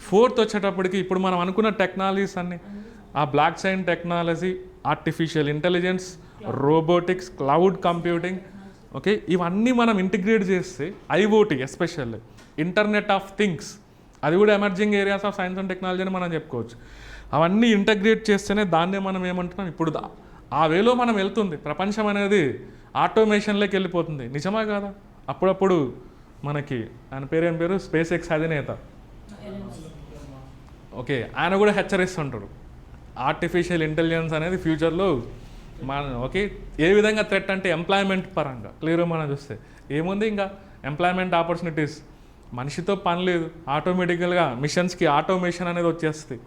ఫోర్త్ వచ్చేటప్పటికి ఇప్పుడు మనం అనుకున్న టెక్నాలజీస్ అన్ని ఆ block chain technology, artificial intelligence, robotics, cloud computing, okay, ఇవన్నీ మనం ఇంటిగ్రేట్ చేస్తే IoT especially internet of things, అది కూడా emerging areas of science and technology అని మనం చెప్పుకోవచ్చు. అవన్నీ ఇంటగ్రేట్ చేస్తేనే దాన్నే మనం ఏమంటున్నాం ఇప్పుడు ఆ వేలో మనం వెళ్తుంది. ప్రపంచం అనేది ఆటోమేషన్లోకి వెళ్ళిపోతుంది. నిజమా కాదా? అప్పుడప్పుడు మనకి ఆయన ఏం పేరు స్పేస్ ఎక్స్ అధినేత, ఓకే, ఆయన కూడా హెచ్చరిస్తుంటారు ఆర్టిఫిషియల్ ఇంటెలిజెన్స్ అనేది ఫ్యూచర్లో ఓకే ఏ విధంగా థ్రెట్ అంటే ఎంప్లాయ్మెంట్ పరంగా క్లియర్గా మనం చూస్తే ఏముంది, ఇంకా ఎంప్లాయ్మెంట్ ఆపర్చునిటీస్, మనిషితో పని లేదు, ఆటోమేటికల్గా మిషన్స్కి ఆటోమేషన్ అనేది వచ్చేస్తుంది.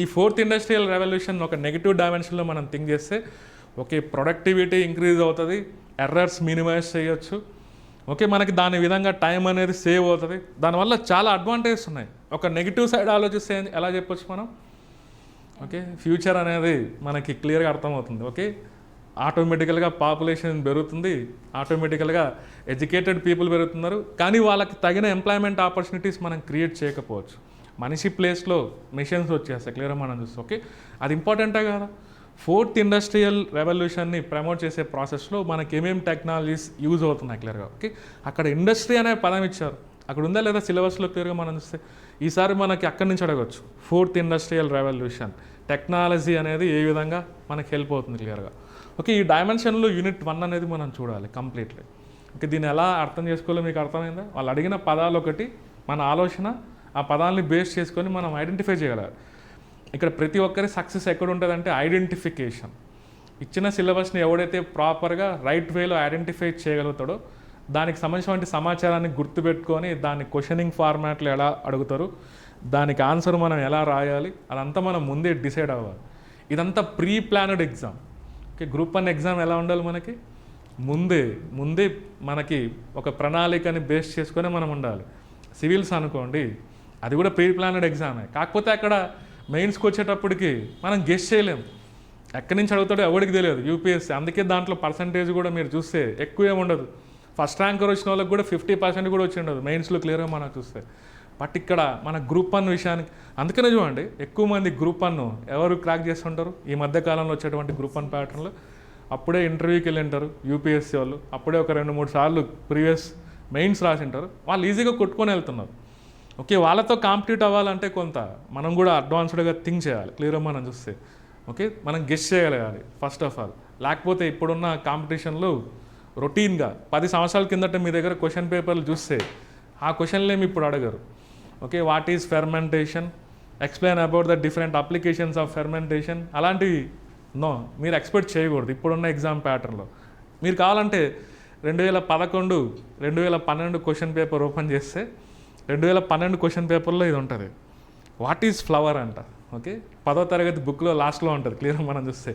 ఈ ఫోర్త్ ఇండస్ట్రియల్ రెవల్యూషన్ ఒక నెగిటివ్ డైమెన్షన్లో మనం థింక్ చేస్తే ఓకే ప్రొడక్టివిటీ ఇంక్రీజ్ అవుతుంది, ఎర్రర్స్ మినిమైజ్ చేయొచ్చు, ఓకే మనకి దాని విధంగా టైం అనేది సేవ్ అవుతుంది. దానివల్ల చాలా అడ్వాంటేజెస్ ఉన్నాయి. ఒక నెగిటివ్ సైడ్ ఆలోచిస్తే ఎలా చెప్పొచ్చు మనం, ఓకే ఫ్యూచర్ అనేది మనకి క్లియర్గా అర్థమవుతుంది. ఓకే ఆటోమేటికల్గా పాపులేషన్ పెరుగుతుంది, ఆటోమేటికల్గా ఎడ్యుకేటెడ్ పీపుల్ పెరుగుతున్నారు, కానీ వాళ్ళకి తగిన ఎంప్లాయ్మెంట్ ఆపర్చునిటీస్ మనం క్రియేట్ చేయకపోవచ్చు. మనిషి ప్లేస్లో మిషన్స్ వచ్చేస్తాయి క్లియర్గా మనం చూస్తాం. ఓకే అది ఇంపార్టెంటే కదా. ఫోర్త్ ఇండస్ట్రియల్ రెవల్యూషన్ని ప్రమోట్ చేసే ప్రాసెస్లో మనకి ఏమేమి టెక్నాలజీస్ యూజ్ అవుతున్నాయి క్లియర్గా. ఓకే అక్కడ ఇండస్ట్రీ అనే పదం ఇచ్చారు, అక్కడ ఉందా లేదా సిలబస్లో క్లియర్గా మనం చూస్తే ఈసారి మనకి అక్కడి నుంచి అడగవచ్చు. ఫోర్త్ ఇండస్ట్రియల్ రెవల్యూషన్ టెక్నాలజీ అనేది ఏ విధంగా మనకి హెల్ప్ అవుతుంది క్లియర్గా. ఓకే ఈ డైమెన్షన్లో యూనిట్ 1 అనేది మనం చూడాలి కంప్లీట్లీ. ఓకే దీన్ని ఎలా అర్థం చేసుకోవాలో మీకు అర్థమైందా? వాళ్ళు అడిగిన పదాలు ఒకటి, మన ఆలోచన ఆ పదాలని బేస్ చేసుకొని మనం ఐడెంటిఫై చేయగలగాలి. ఇక్కడ ప్రతి ఒక్కరి సక్సెస్ ఎక్కడ ఉంటుందంటే ఐడెంటిఫికేషన్. ఇచ్చిన సిలబస్ని ఎవడైతే ప్రాపర్గా రైట్ వేలో ఐడెంటిఫై చేయగలుగుతాడో దానికి సంబంధించిన సమాచారాన్ని గుర్తుపెట్టుకొని దాన్ని క్వశ్చనింగ్ ఫార్మాట్లో ఎలా అడుగుతారు, దానికి ఆన్సర్ మనం ఎలా రాయాలి, అదంతా మనం ముందే డిసైడ్ అవ్వాలి. ఇదంతా pre planned exam. Okay group 1 exam ఎలా ఉండాలి, మనకి ముందే మనకి ఒక ప్రణాళికని బేస్ చేసుకొని మనం ఉండాలి. సివిల్స్ అనుకోండి అది కూడా ప్రీ ప్లానెడ్ ఎగ్జామే, కాకపోతే అక్కడ మెయిన్స్కి వచ్చేటప్పటికి మనం గెస్ చేయలేం, ఎక్కడి నుంచి అడుగుతాడో ఎవరికి తెలియదు యూపీఎస్సీ. అందుకే దాంట్లో పర్సంటేజ్ కూడా మీరు చూస్తే ఎక్కువ ఏమి ఉండదు. ఫస్ట్ ర్యాంకర్ వచ్చిన వాళ్ళకి కూడా 50% కూడా వచ్చి ఉండదు మెయిన్స్లో క్లియర్గా మనం చూస్తే. బట్ ఇక్కడ మన గ్రూప్ 1 విషయానికి అందుకనే చూడండి ఎక్కువ మంది గ్రూప్ 1 ఎవరు క్రాక్ చేస్తుంటారు ఈ మధ్యకాలంలో వచ్చేటువంటి గ్రూప్ 1 ప్యాటర్న్లో. అప్పుడే ఇంటర్వ్యూకి వెళ్ళి ఉంటారు యూపీఎస్సీ వాళ్ళు, అప్పుడే ఒక 2-3 సార్లు ప్రీవియస్ మెయిన్స్ రాసింటారు, వాళ్ళు ఈజీగా కొట్టుకొని వెళ్తున్నారు. ఓకే వాళ్ళతో కాంపిటీట్ అవ్వాలంటే కొంత మనం కూడా అడ్వాన్స్డ్గా థింక్ చేయాలి క్లియర్గా మనం చూస్తే. ఓకే మనం గెస్ చేయగలగాలి ఫస్ట్ ఆఫ్ ఆల్, లేకపోతే ఇప్పుడున్న కాంపిటీషన్లు రొటీన్గా 10 సంవత్సరాల కిందట మీ దగ్గర క్వశ్చన్ పేపర్లు చూస్తే ఆ క్వశ్చన్లు ఏమి ఇప్పుడు అడగరు. Okay what is fermentation, explain about the different applications of fermentation, అలాంటివి నో మీరు ఎక్స్పెక్ట్ చేయకూడదు ఇప్పుడున్న ఎగ్జామ్ ప్యాటర్న్లో. మీరు కావాలంటే 2011, 2012 క్వశ్చన్ పేపర్ ఓపెన్ చేస్తే 2012 క్వశ్చన్ పేపర్లో ఇది ఉంటుంది, వాట్ ఈజ్ ఫ్లవర్ అంట. ఓకే 10వ తరగతి బుక్లో లాస్ట్లో ఉంటుంది క్లియర్గా మనం చూస్తే.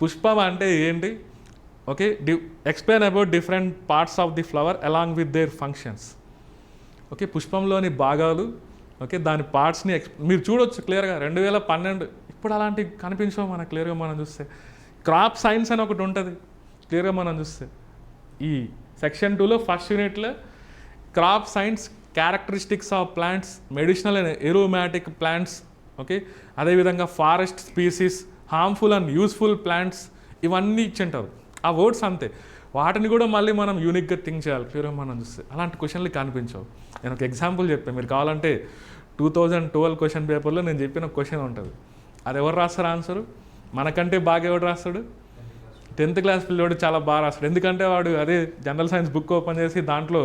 పుష్పం అంటే ఏంటి, okay explain about different parts of the flower along with their functions. Okay పుష్పంలోని భాగాలు, ఓకే దాని పార్ట్స్ని మీరు చూడొచ్చు క్లియర్గా 2012. ఇప్పుడు అలాంటివి కనిపించవు మనకు క్లియర్గా మనం చూస్తే. క్రాప్ సైన్స్ అని ఒకటి ఉంటుంది క్లియర్గా మనం చూస్తే. ఈ సెక్షన్ 2లో ఫస్ట్ యూనిట్లో crop science, characteristics of plants, medicinal and aromatic plants, okay అదేవిధంగా forest species, harmful and useful plants, ఇవన్నీ ఇచ్చింటారు. ఆ వర్డ్స్ అంతే, వాటిని కూడా మళ్ళీ మనం యూనిక్గా థింక్ చేయాలి క్లియర్గా మనం చూస్తే. అలాంటి క్వశ్చన్లు కనిపించవు. నేను ఒక ఎగ్జాంపుల్ చెప్పాను, మీరు కావాలంటే 2012 క్వశ్చన్ పేపర్లో నేను చెప్పిన క్వశ్చన్ ఉంటుంది, అది ఎవరు రాస్తారు ఆన్సరు, మనకంటే బాగా ఎవడు రాస్తాడు, 10th క్లాస్ పిల్లోడు చాలా బాగా రాస్తాడు. ఎందుకంటే వాడు అదే జనరల్ సైన్స్ బుక్ ఓపెన్ చేసి దాంట్లో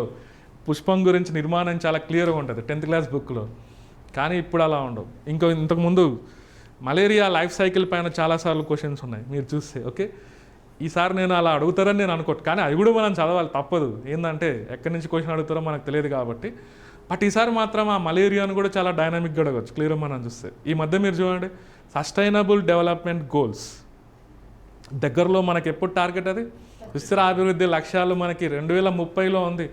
పుష్పం గురించి నిర్మాణం చాలా క్లియర్గా ఉంటుంది 10th క్లాస్ బుక్లో. కానీ ఇప్పుడు అలా ఉండవు. ఇంతకుముందు మలేరియా లైఫ్ సైకిల్ పైన చాలాసార్లు క్వశ్చన్స్ ఉన్నాయి మీరు చూస్తే. ఓకే ఈసారి నేను అలా అడుగుతారని నేను అనుకోను, కానీ అది కూడా మనం చదవాలి తప్పదు, ఏంటంటే ఎక్కడి నుంచి క్వశ్చన్ అడుగుతారో మనకు తెలియదు కాబట్టి. బట్ ఈసారి మాత్రం ఆ మలేరియాను కూడా చాలా డైనామిక్గా అడగచ్చు క్లియర్గా మనం చూస్తే. ఈ మధ్య మీరు చూడండి సస్టైనబుల్ డెవలప్మెంట్ గోల్స్ దగ్గరలో మనకి ఎప్పుడు టార్గెట్ అది సుస్థిర అభివృద్ధి లక్ష్యాలు మనకి 2030లో ఉంది.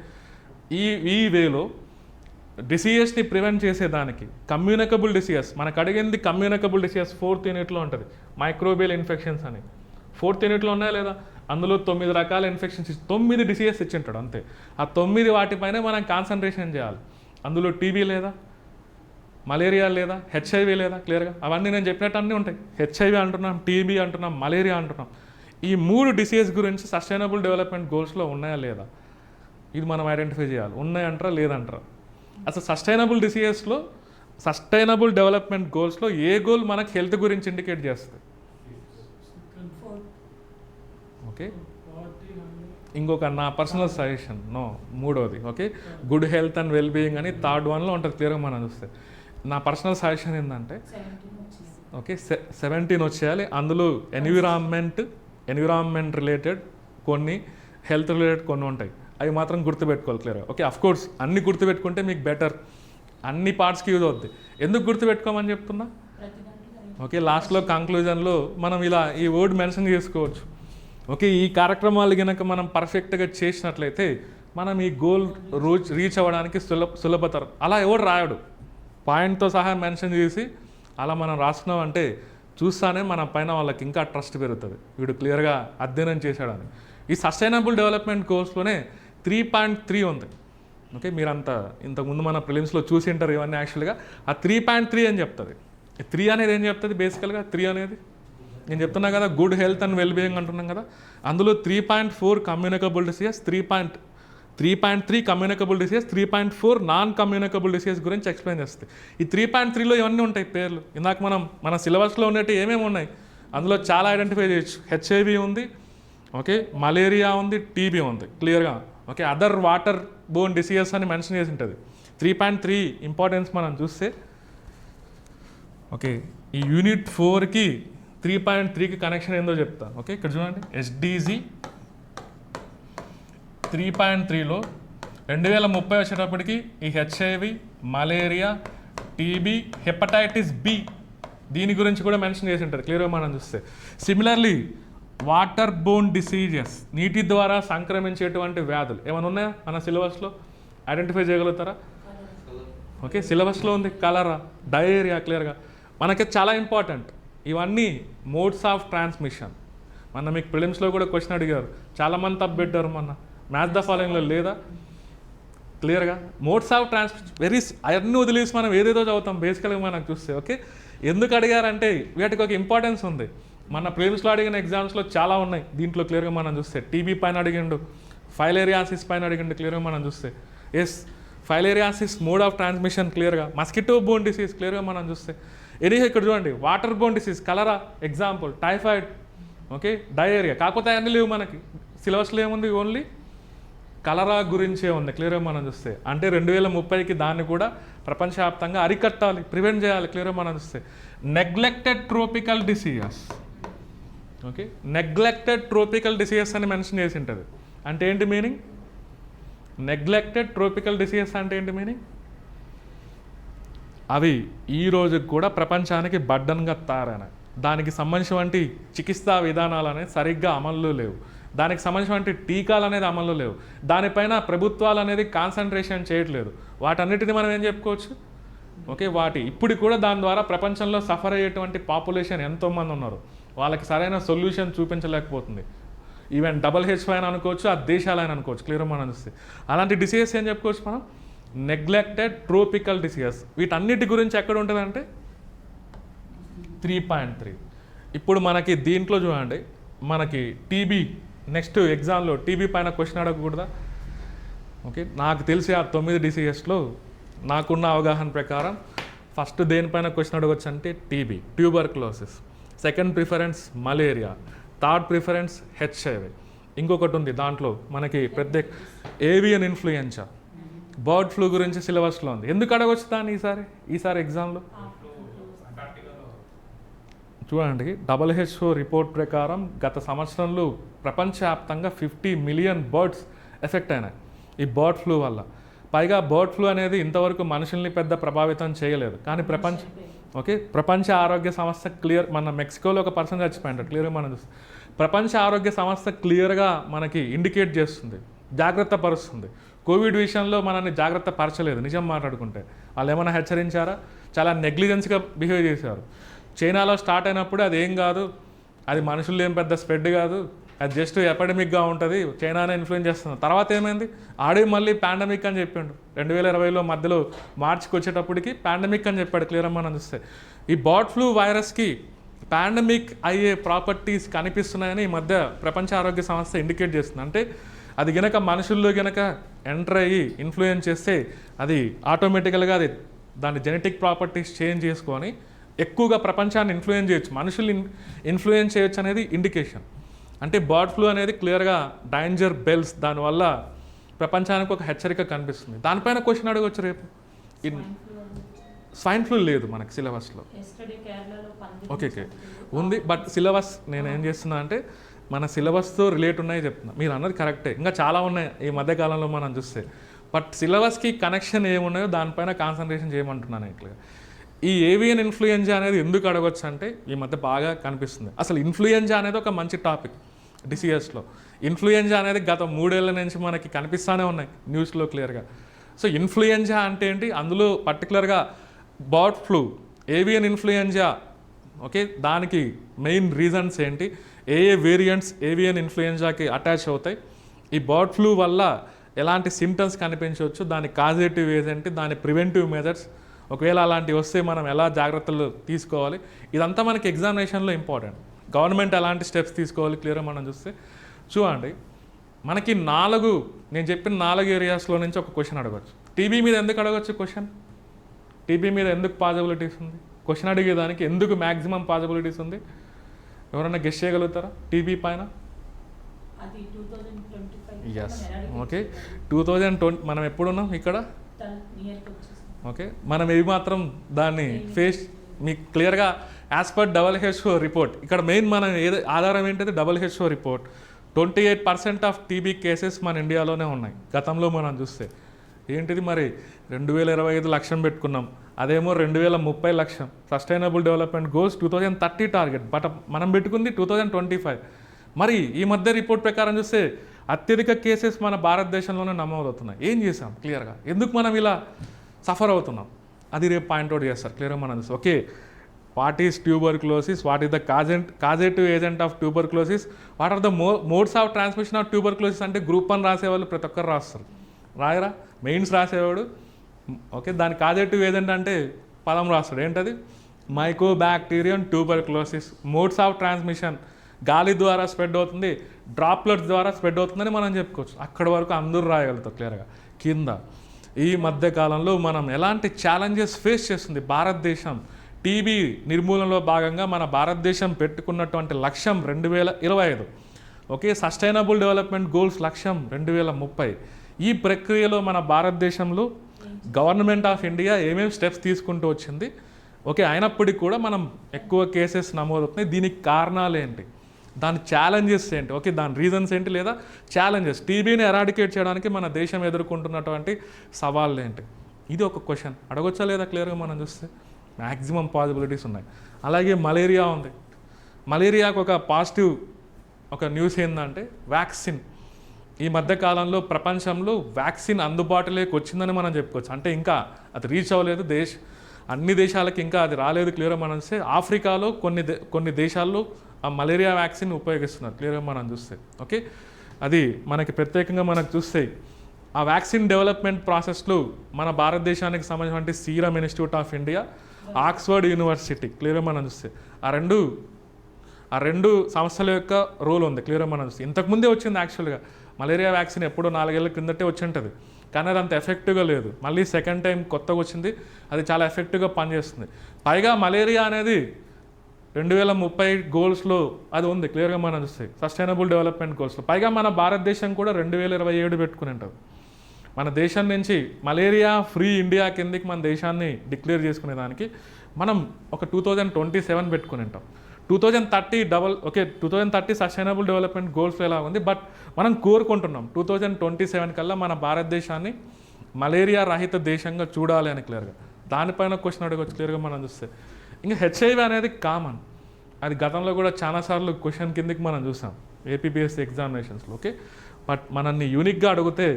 ఈ వేలో డిసీజెస్ని ప్రివెంట్ చేసేదానికి కమ్యూనికబుల్ డిసీజెస్ మనకు అడిగింది, కమ్యూనికబుల్ డిసీజెస్ 4th యూనిట్లో ఉంటుంది, మైక్రోబియల్ ఇన్ఫెక్షన్స్ అని 4th యూనిట్లో ఉన్నాయా లేదా. అందులో 9 రకాల ఇన్ఫెక్షన్స్ 9 డిసీజెస్ ఇచ్చింటాడు అంతే. ఆ 9 వాటిపైనే మనం కాన్సన్ట్రేషన్ చేయాలి. అందులో టీబీ లేదా, మలేరియా లేదా, హెచ్ఐవి లేదా, క్లియర్గా అవన్నీ నేను చెప్పినట్టు అన్నీ ఉంటాయి. హెచ్ఐవి అంటున్నాం, టీబీ అంటున్నాం, మలేరియా అంటున్నాం. ఈ 3 డిసీజెస్ గురించి సస్టైనబుల్ డెవలప్మెంట్ గోల్స్లో ఉన్నాయా లేదా, ఇది మనం ఐడెంటిఫై చేయాలి. ఉన్నాయంటారా లేదంటారా? అసలు సస్టైనబుల్ డెవలప్మెంట్ గోల్స్లో ఏ గోల్ మనకు హెల్త్ గురించి ఇండికేట్ చేస్తుంది? ఓకే, ఇంకొక నా పర్సనల్ సజెషన్ మూడవది okay, good health and well being అని థర్డ్ వన్లో ఉంటుంది క్లియర్గా మనం చూస్తే. నా పర్సనల్ సజెషన్ ఏంటంటే ఓకే 17 వచ్చేయాలి. అందులో ఎన్విరాన్మెంట్ రిలేటెడ్ కొన్ని, హెల్త్ రిలేటెడ్ కొన్ని ఉంటాయి. అవి మాత్రం గుర్తుపెట్టుకోవాలి క్లియర్గా. ఓకే, అఫ్కోర్స్ అన్ని గుర్తుపెట్టుకుంటే మీకు బెటర్, అన్ని పార్ట్స్కి యూజ్ అవుద్ది. ఎందుకు గుర్తుపెట్టుకోమని చెప్తున్నా? ఓకే, లాస్ట్లో కంక్లూజన్లో మనం ఇలా ఈ వర్డ్ మెన్షన్ చేసుకోవచ్చు. ఓకే, ఈ కార్యక్రమాలు కనుక మనం పర్ఫెక్ట్గా చేసినట్లయితే మనం ఈ గోల్ రీచ్ అవ్వడానికి సులభతరం. అలా ఎవడు రాయడు, పాయింట్తో సహా మెన్షన్ చేసి అలా మనం రాస్తున్నామంటే చూస్తానే మన పైన వాళ్ళకి ఇంకా ట్రస్ట్ పెరుగుతుంది, వీడు క్లియర్గా అధ్యయనం చేశాడని. ఈ సస్టైనబుల్ డెవలప్మెంట్ గోల్స్లోనే 3.3 ఉంది. ఓకే, మీరంతా ఇంతకుముందు మన ప్రిలిమ్స్లో చూసి ఉంటారు ఇవన్నీ. యాక్చువల్గా ఆ 3.3 అని చెప్తుంది. 3 అనేది ఏం చెప్తుంది బేసికల్గా? 3 అనేది నేను చెప్తున్నా కదా, good health and well being అంటున్నాం కదా. అందులో 3.4 communicable diseases, 3.3 communicable diseases, 3.4 non communicable diseases గురించి ఎక్స్ప్లెయిన్ చేస్తాయి. ఈ 3.3లో ఇవన్నీ ఉంటాయి పేర్లు. ఇందాక మన సిలబస్లో ఉన్నట్టు ఏమేమి ఉన్నాయి అందులో చాలా ఐడెంటిఫై చేయొచ్చు. హెచ్ఐవి ఉంది, ఓకే, మలేరియా ఉంది, టీబీ ఉంది క్లియర్గా. Okay, other water bone diseases అని మెన్షన్ చేసి ఉంటుంది. 3.3 ఇంపార్టెన్స్ మనం చూస్తే ఓకే, ఈ యూనిట్ 4కి 3.3కి కనెక్షన్ ఏందో చెప్తాను. ఓకే, ఇక్కడ చూడండి, ఎస్డిజి 3.3లో 2030 వచ్చేటప్పటికి ఈ HIV, malaria, TB, hepatitis B దీని గురించి కూడా మెన్షన్ చేసి ఉంటుంది క్లియర్గా మనం చూస్తే. సిమిలర్లీ వాటర్ బోన్ డిసీజెస్, నీటి ద్వారా సంక్రమించేటువంటి వ్యాధులు ఏమైనా ఉన్నాయా మన సిలబస్లో? ఐడెంటిఫై చేయగలుగుతారా? ఓకే, సిలబస్లో ఉంది. కలరా, డయేరియా క్లియర్గా మనకి చాలా ఇంపార్టెంట్. ఇవన్నీ మోడ్స్ ఆఫ్ ట్రాన్స్మిషన్. మొన్న మీకు ప్రిలిమ్స్లో కూడా క్వశ్చన్ అడిగారు, చాలామంది తప్పు పెట్టారు మొన్న. మ్యాచ్ ద ఫాలోయింగ్లో లేదా క్లియర్గా మోడ్స్ ఆఫ్ ట్రాన్స్మిషన్ అవన్నీ వదిలేసి మనం ఏదేదో చదువుతాం బేసికల్గా మనకు చూస్తే. ఓకే, ఎందుకు అడిగారంటే వీటికి ఒక ఇంపార్టెన్స్ ఉంది. మన ప్రిలిమ్స్లో అడిగిన ఎగ్జామ్స్లో చాలా ఉన్నాయి. దీంట్లో క్లియర్గా మనం చూస్తే టీబీ పైన అడిగిండు, ఫైలేరియాసిస్ పైన అడిగిండు క్లియర్గా మనం చూస్తే. Yes, filariasis mode of transmission క్లియర్గా. మస్కిటో బోన్ డిసీజ్ క్లియర్గా మనం చూస్తే. ఎనీహే ఇక్కడ చూడండి, water borne disease, cholera example, typhoid, okay, diarrhoea. కాకపోతే అన్నీ లేవు మనకి సిలబస్లో. ఏముంది? ఓన్లీ కలరా గురించే ఉంది క్లియర్గా మనం చూస్తే. అంటే 2030కి దాన్ని కూడా ప్రపంచవ్యాప్తంగా అరికట్టాలి, ప్రివెంట్ చేయాలి క్లియర్గా మనం చూస్తే. Neglected tropical diseases, okay, neglected tropical diseases అని మెన్షన్ చేసి ఉంటుంది. అంటే ఏంటి మీనింగ్? నెగ్లెక్టెడ్ ట్రోపికల్ డిసీజెస్ అంటే ఏంటి మీనింగ్? అవి ఈ రోజుకి కూడా ప్రపంచానికి బడ్డన్గా తయారైనాయి. దానికి సంబంధించినటువంటి చికిత్సా విధానాలు అనేది సరిగ్గా అమల్లో లేవు. దానికి సంబంధించినటువంటి టీకాలు అనేది అమల్లో లేవు. దానిపైన ప్రభుత్వాలు అనేది కాన్సన్ట్రేషన్ చేయట్లేదు. వాటన్నిటిని మనం ఏం చెప్పుకోవచ్చు? ఓకే, ఇప్పుడు కూడా దాని ద్వారా ప్రపంచంలో సఫర్ అయ్యేటువంటి పాపులేషన్ ఎంతోమంది ఉన్నారు. వాళ్ళకి సరైన సొల్యూషన్ చూపించలేకపోతుంది. ఈవెన్ WHO అయినా అనుకోవచ్చు, ఆ దేశాలైనా అనుకోవచ్చు క్లియర్గా మనం చూస్తే. అలాంటి డిసీజెస్ ఏం చెప్పుకోవచ్చు మనం? Neglected tropical diseases. వీటన్నిటి గురించి ఎక్కడ ఉంటుందంటే 3.3. ఇప్పుడు మనకి దీంట్లో చూడండి, మనకి టీబీ నెక్స్ట్ ఎగ్జామ్లో టీబీ పైన క్వశ్చన్ అడగకూడదా? ఓకే, నాకు తెలిసి ఆ 9 డిసీజెస్లో నాకున్న అవగాహన ప్రకారం ఫస్ట్ దేనిపైన క్వశ్చన్ అడగవచ్చు అంటే TB, tuberculosis. Second preference malaria, third preference HIV. ఇంకొకటి ఉంది దాంట్లో మనకి ప్రత్యేక ఏవియన్ ఇన్ఫ్లుయెన్జా, బర్డ్ ఫ్లూ గురించి సిలబస్లో ఉంది. ఎందుకు అడగవచ్చు దాన్ని ఈసారి ఎగ్జామ్లో? చూడండి, WHO రిపోర్ట్ ప్రకారం గత సంవత్సరంలో ప్రపంచవ్యాప్తంగా 50 మిలియన్ బర్డ్స్ ఎఫెక్ట్ అయినాయి ఈ బర్డ్ ఫ్లూ వల్ల. పైగా బర్డ్ ఫ్లూ అనేది ఇంతవరకు మనుషుల్ని పెద్ద ప్రభావితం చేయలేదు. కానీ ప్రపంచ ఆరోగ్య సంస్థ మన మెక్సికోలో ఒక పర్సన్ చచ్చిపోయింటారు క్లియర్గా మనం చూస్తాం. ప్రపంచ ఆరోగ్య సంస్థ క్లియర్గా మనకి ఇండికేట్ చేస్తుంది, జాగ్రత్త పరుస్తుంది. కోవిడ్ విషయంలో మనల్ని జాగ్రత్త పరచలేదు. నిజం మాట్లాడుకుంటే వాళ్ళు ఏమైనా హెచ్చరించారా? చాలా నెగ్లిజెన్స్గా బిహేవ్ చేశారు. చైనాలో స్టార్ట్ అయినప్పుడు అది ఏం కాదు, అది మనుషులు ఏం పెద్ద స్ప్రెడ్ కాదు, అది జస్ట్ ఎపిడమిక్గా ఉంటుంది, చైనానే ఇన్ఫ్లుయెన్స్ చేస్తుంది. తర్వాత ఏమైంది, ఆడే మళ్ళీ పాండమిక్ అని చెప్పిండు 2020లో మధ్యలో మార్చికి వచ్చేటప్పటికి పాండమిక్ అని చెప్పాడు. క్లియర్ మనం చూస్తే ఈ బర్డ్ ఫ్లూ వైరస్కి పాండమిక్ అయ్యే ప్రాపర్టీస్ కనిపిస్తున్నాయని ఈ మధ్య ప్రపంచ ఆరోగ్య సంస్థ ఇండికేట్ చేస్తుంది. అంటే అది గనక మనుషుల్లో గనక ఎంటర్ అయ్యి ఇన్ఫ్లుయెన్స్ చేస్తే అది ఆటోమేటికల్గా అది దాని జెనెటిక్ ప్రాపర్టీస్ చేంజ్ చేసుకొని ఎక్కువగా ప్రపంచాన్ని ఇన్ఫ్లుయెన్స్ చేయొచ్చు, మనుషులు ఇన్ఫ్లుయెన్స్ చేయొచ్చు అనేది ఇండికేషన్. అంటే బర్డ్ ఫ్లూ అనేది క్లియర్గా డేంజర్ బెల్స్, దానివల్ల ప్రపంచానికి ఒక హెచ్చరిక కనిపిస్తుంది. దానిపైన క్వశ్చన్ అడగవచ్చు రేపు. స్వైన్ ఫ్లూ లేదు మనకి సిలబస్లో. ఓకే ఉంది, బట్ సిలబస్ నేను ఏం చేస్తున్నా అంటే మన సిలబస్తో రిలేట్ ఉన్నాయి చెప్తున్నా. మీరు అన్నది కరెక్టే, ఇంకా చాలా ఉన్నాయి ఈ మధ్యకాలంలో మనం చూస్తే. బట్ సిలబస్కి కనెక్షన్ ఏమున్నాయో దానిపైన కాన్సన్ట్రేషన్ చేయమంటున్నాను. ఇట్లా ఈ ఏవియన్ ఇన్ఫ్లుయెంజా అనేది ఎందుకు అడగవచ్చు అంటే ఈ మధ్య బాగా కనిపిస్తుంది. అసలు ఇన్ఫ్లుయెంజా అనేది ఒక మంచి టాపిక్ డిసిఎస్లో. ఇన్ఫ్లుయెంజా అనేది గత 3 ఏళ్ల నుంచి మనకి కనిపిస్తూనే ఉన్నాయి న్యూస్లో క్లియర్గా. సో ఇన్ఫ్లుయెంజా అంటే ఏంటి, అందులో పర్టికులర్గా bird flu, avian influenza, okay, దానికి మెయిన్ రీజన్స్ ఏంటి, ఏ వేరియంట్స్ ఏవియన్ ఇన్ఫ్లుయెంజాకి అటాచ్ అవుతాయి, ఈ బర్డ్ ఫ్లూ వల్ల ఎలాంటి సిమ్టమ్స్ కనిపించవచ్చు, దాని కాజేటివ్ ఏంటి, దాని ప్రివెంటివ్ మెథడ్స్, ఒకవేళ అలాంటివి వస్తే మనం ఎలా జాగ్రత్తలు తీసుకోవాలి, ఇదంతా మనకి ఎగ్జామినేషన్లో ఇంపార్టెంట్. గవర్నమెంట్ ఎలాంటి స్టెప్స్ తీసుకోవాలి క్లియర్గా మనం చూస్తే చూడండి. మనకి నేను చెప్పిన 4 ఏరియాస్లో నుంచి ఒక క్వశ్చన్ అడగవచ్చు. టీబీ మీద ఎందుకు అడగవచ్చు క్వశ్చన్, టీబీ మీద ఎందుకు పాజిబిలిటీస్ ఉంది, క్వశ్చన్ అడిగేదానికి ఎందుకు మ్యాక్సిమం పాజిబిలిటీస్ ఉంది, ఎవరైనా గెస్ చేయగలుగుతారా టీబీ పైన? ఎస్, ఓకే 2020 మనం ఎప్పుడున్నాం ఇక్కడ, ఓకే, మనం ఏవి మాత్రం దాన్ని ఫేస్ మీకు క్లియర్గా యాజ్ పర్ WHO రిపోర్ట్, ఇక్కడ మెయిన్ మనం ఏది ఆధారం ఏంటంటే WHO report 28% of TB cases మన ఇండియాలోనే ఉన్నాయి. గతంలో మనం చూస్తే ఏంటిది మరి 2025 లక్ష్యం పెట్టుకున్నాం, అదేమో 2030 లక్ష్యం. Sustainable development goals 2030 target, but మనం పెట్టుకుంది 2025. మరి ఈ మధ్య రిపోర్ట్ ప్రకారం చూస్తే అత్యధిక కేసెస్ మన భారతదేశంలోనే నమోదవుతున్నాయి. ఏం చేసాం క్లియర్గా, ఎందుకు మనం ఇలా సఫర్ అవుతున్నాం, అది రేపు పాయింట్అవుట్ చేస్తారు క్లియర్గా మనం చూస్తే. Okay, what is tuberculosis, what is the causative agent of tuberculosis, what are the modes of transmission of tuberculosis అంటే గ్రూప్ 1 రాసేవాళ్ళు ప్రతి ఒక్కరు రాస్తారు, రాయరా మెయిన్స్ రాసేవాడు. ఓకే, దాని కాజేటివ్ ఏజెంట్ అంటే పదం రాస్తాడు, ఏంటది mycobacterium tuberculosis. Modes of transmission గాలి ద్వారా స్ప్రెడ్ అవుతుంది, డ్రాప్లెట్స్ ద్వారా స్ప్రెడ్ అవుతుందని మనం చెప్పుకోవచ్చు. అక్కడి వరకు అందరూ రాయగలుగుతారు క్లియర్గా. కింద ఈ మధ్యకాలంలో మనం ఎలాంటి ఛాలెంజెస్ ఫేస్ చేస్తుంది భారతదేశం, టీబీ నిర్మూలనలో భాగంగా మన భారతదేశం పెట్టుకున్నటువంటి లక్ష్యం 2025, ఓకే, సస్టైనబుల్ డెవలప్మెంట్ గోల్స్ లక్ష్యం 2030. ఈ ప్రక్రియలో మన భారతదేశంలో గవర్నమెంట్ ఆఫ్ ఇండియా ఏమేమి స్టెప్స్ తీసుకుంటూ వచ్చింది, ఓకే, అయినప్పటికీ కూడా మనం ఎక్కువ కేసెస్ నమోదవుతున్నాయి. దీనికి కారణాలు ఏంటి, దాని ఛాలెంజెస్ ఏంటి, ఓకే, దాని రీజన్స్ ఏంటి, లేదా ఛాలెంజెస్, టీబీని ఎరాడికేట్ చేయడానికి మన దేశం ఎదుర్కొంటున్నటువంటి సవాళ్ళు ఏంటి, ఇది ఒక క్వశ్చన్ అడగొచ్చా లేదా క్లియర్గా మనం చూస్తే మ్యాక్సిమం పాసిబిలిటీస్ ఉన్నాయి. అలాగే మలేరియా ఉంది. మలేరియాకు ఒక పాజిటివ్ ఒక న్యూస్ ఏంటంటే వ్యాక్సిన్. ఈ మధ్యకాలంలో ప్రపంచంలో వ్యాక్సిన్ అందుబాటులోకి వచ్చిందని మనం చెప్పుకోవచ్చు. అంటే ఇంకా అది రీచ్ అవ్వలేదు, అన్ని దేశాలకి ఇంకా అది రాలేదు క్లియర్గా మనం చూస్తే. ఆఫ్రికాలో కొన్ని దేశాల్లో ఆ మలేరియా వ్యాక్సిన్ ఉపయోగిస్తున్నారు క్లియర్గా మనం చూస్తే. ఓకే, అది మనకి ప్రత్యేకంగా మనకు చూస్తే ఆ వ్యాక్సిన్ డెవలప్మెంట్ ప్రాసెస్లో మన భారతదేశానికి సంబంధించిన serum institute of India, Oxford university క్లియర్గా మనం చూస్తే ఆ రెండు సంస్థల యొక్క రోల్ ఉంది క్లియర్గా మనం చూస్తే. ఇంతకుముందే వచ్చింది యాక్చువల్గా మలేరియా వ్యాక్సిన్, ఎప్పుడో 4 ఏళ్ల క్రిందటే వచ్చి ఉంటుంది, కానీ అది అంత ఎఫెక్టివ్గా లేదు. మళ్ళీ సెకండ్ టైం కొత్తగా వచ్చింది, అది చాలా ఎఫెక్టివ్గా పనిచేస్తుంది. పైగా మలేరియా అనేది 2030 గోల్స్లో అది ఉంది క్లియర్గా మనం చూస్తే, సస్టైనబుల్ డెవలప్మెంట్ గోల్స్లో. పైగా మన భారతదేశం కూడా 2027 పెట్టుకుని ఉంటుంది. మన దేశం నుంచి మలేరియా ఫ్రీ ఇండియా కిందకి మన దేశాన్ని డిక్లేర్ చేసుకునేదానికి మనం ఒక 2027 పెట్టుకుని ఉంటాం. 2030 సస్టైనబుల్ డెవలప్మెంట్ గోల్స్లో ఎలా ఉంది, బట్ మనం కోరుకుంటున్నాం 2027 కల్లా మన భారతదేశాన్ని మలేరియా రహిత దేశంగా చూడాలి అని క్లియర్గా. దానిపైన క్వశ్చన్ అడగవచ్చు క్లియర్గా మనం చూస్తే. ఇంకా హెచ్ఐవి అనేది కామన్, అది గతంలో కూడా చాలాసార్లు క్వశ్చన్ కిందకి మనం చూసాం ఏపీపీఎస్సీ ఎగ్జామినేషన్స్లో. ఓకే, బట్ మనల్ని యూనిక్గా అడిగితే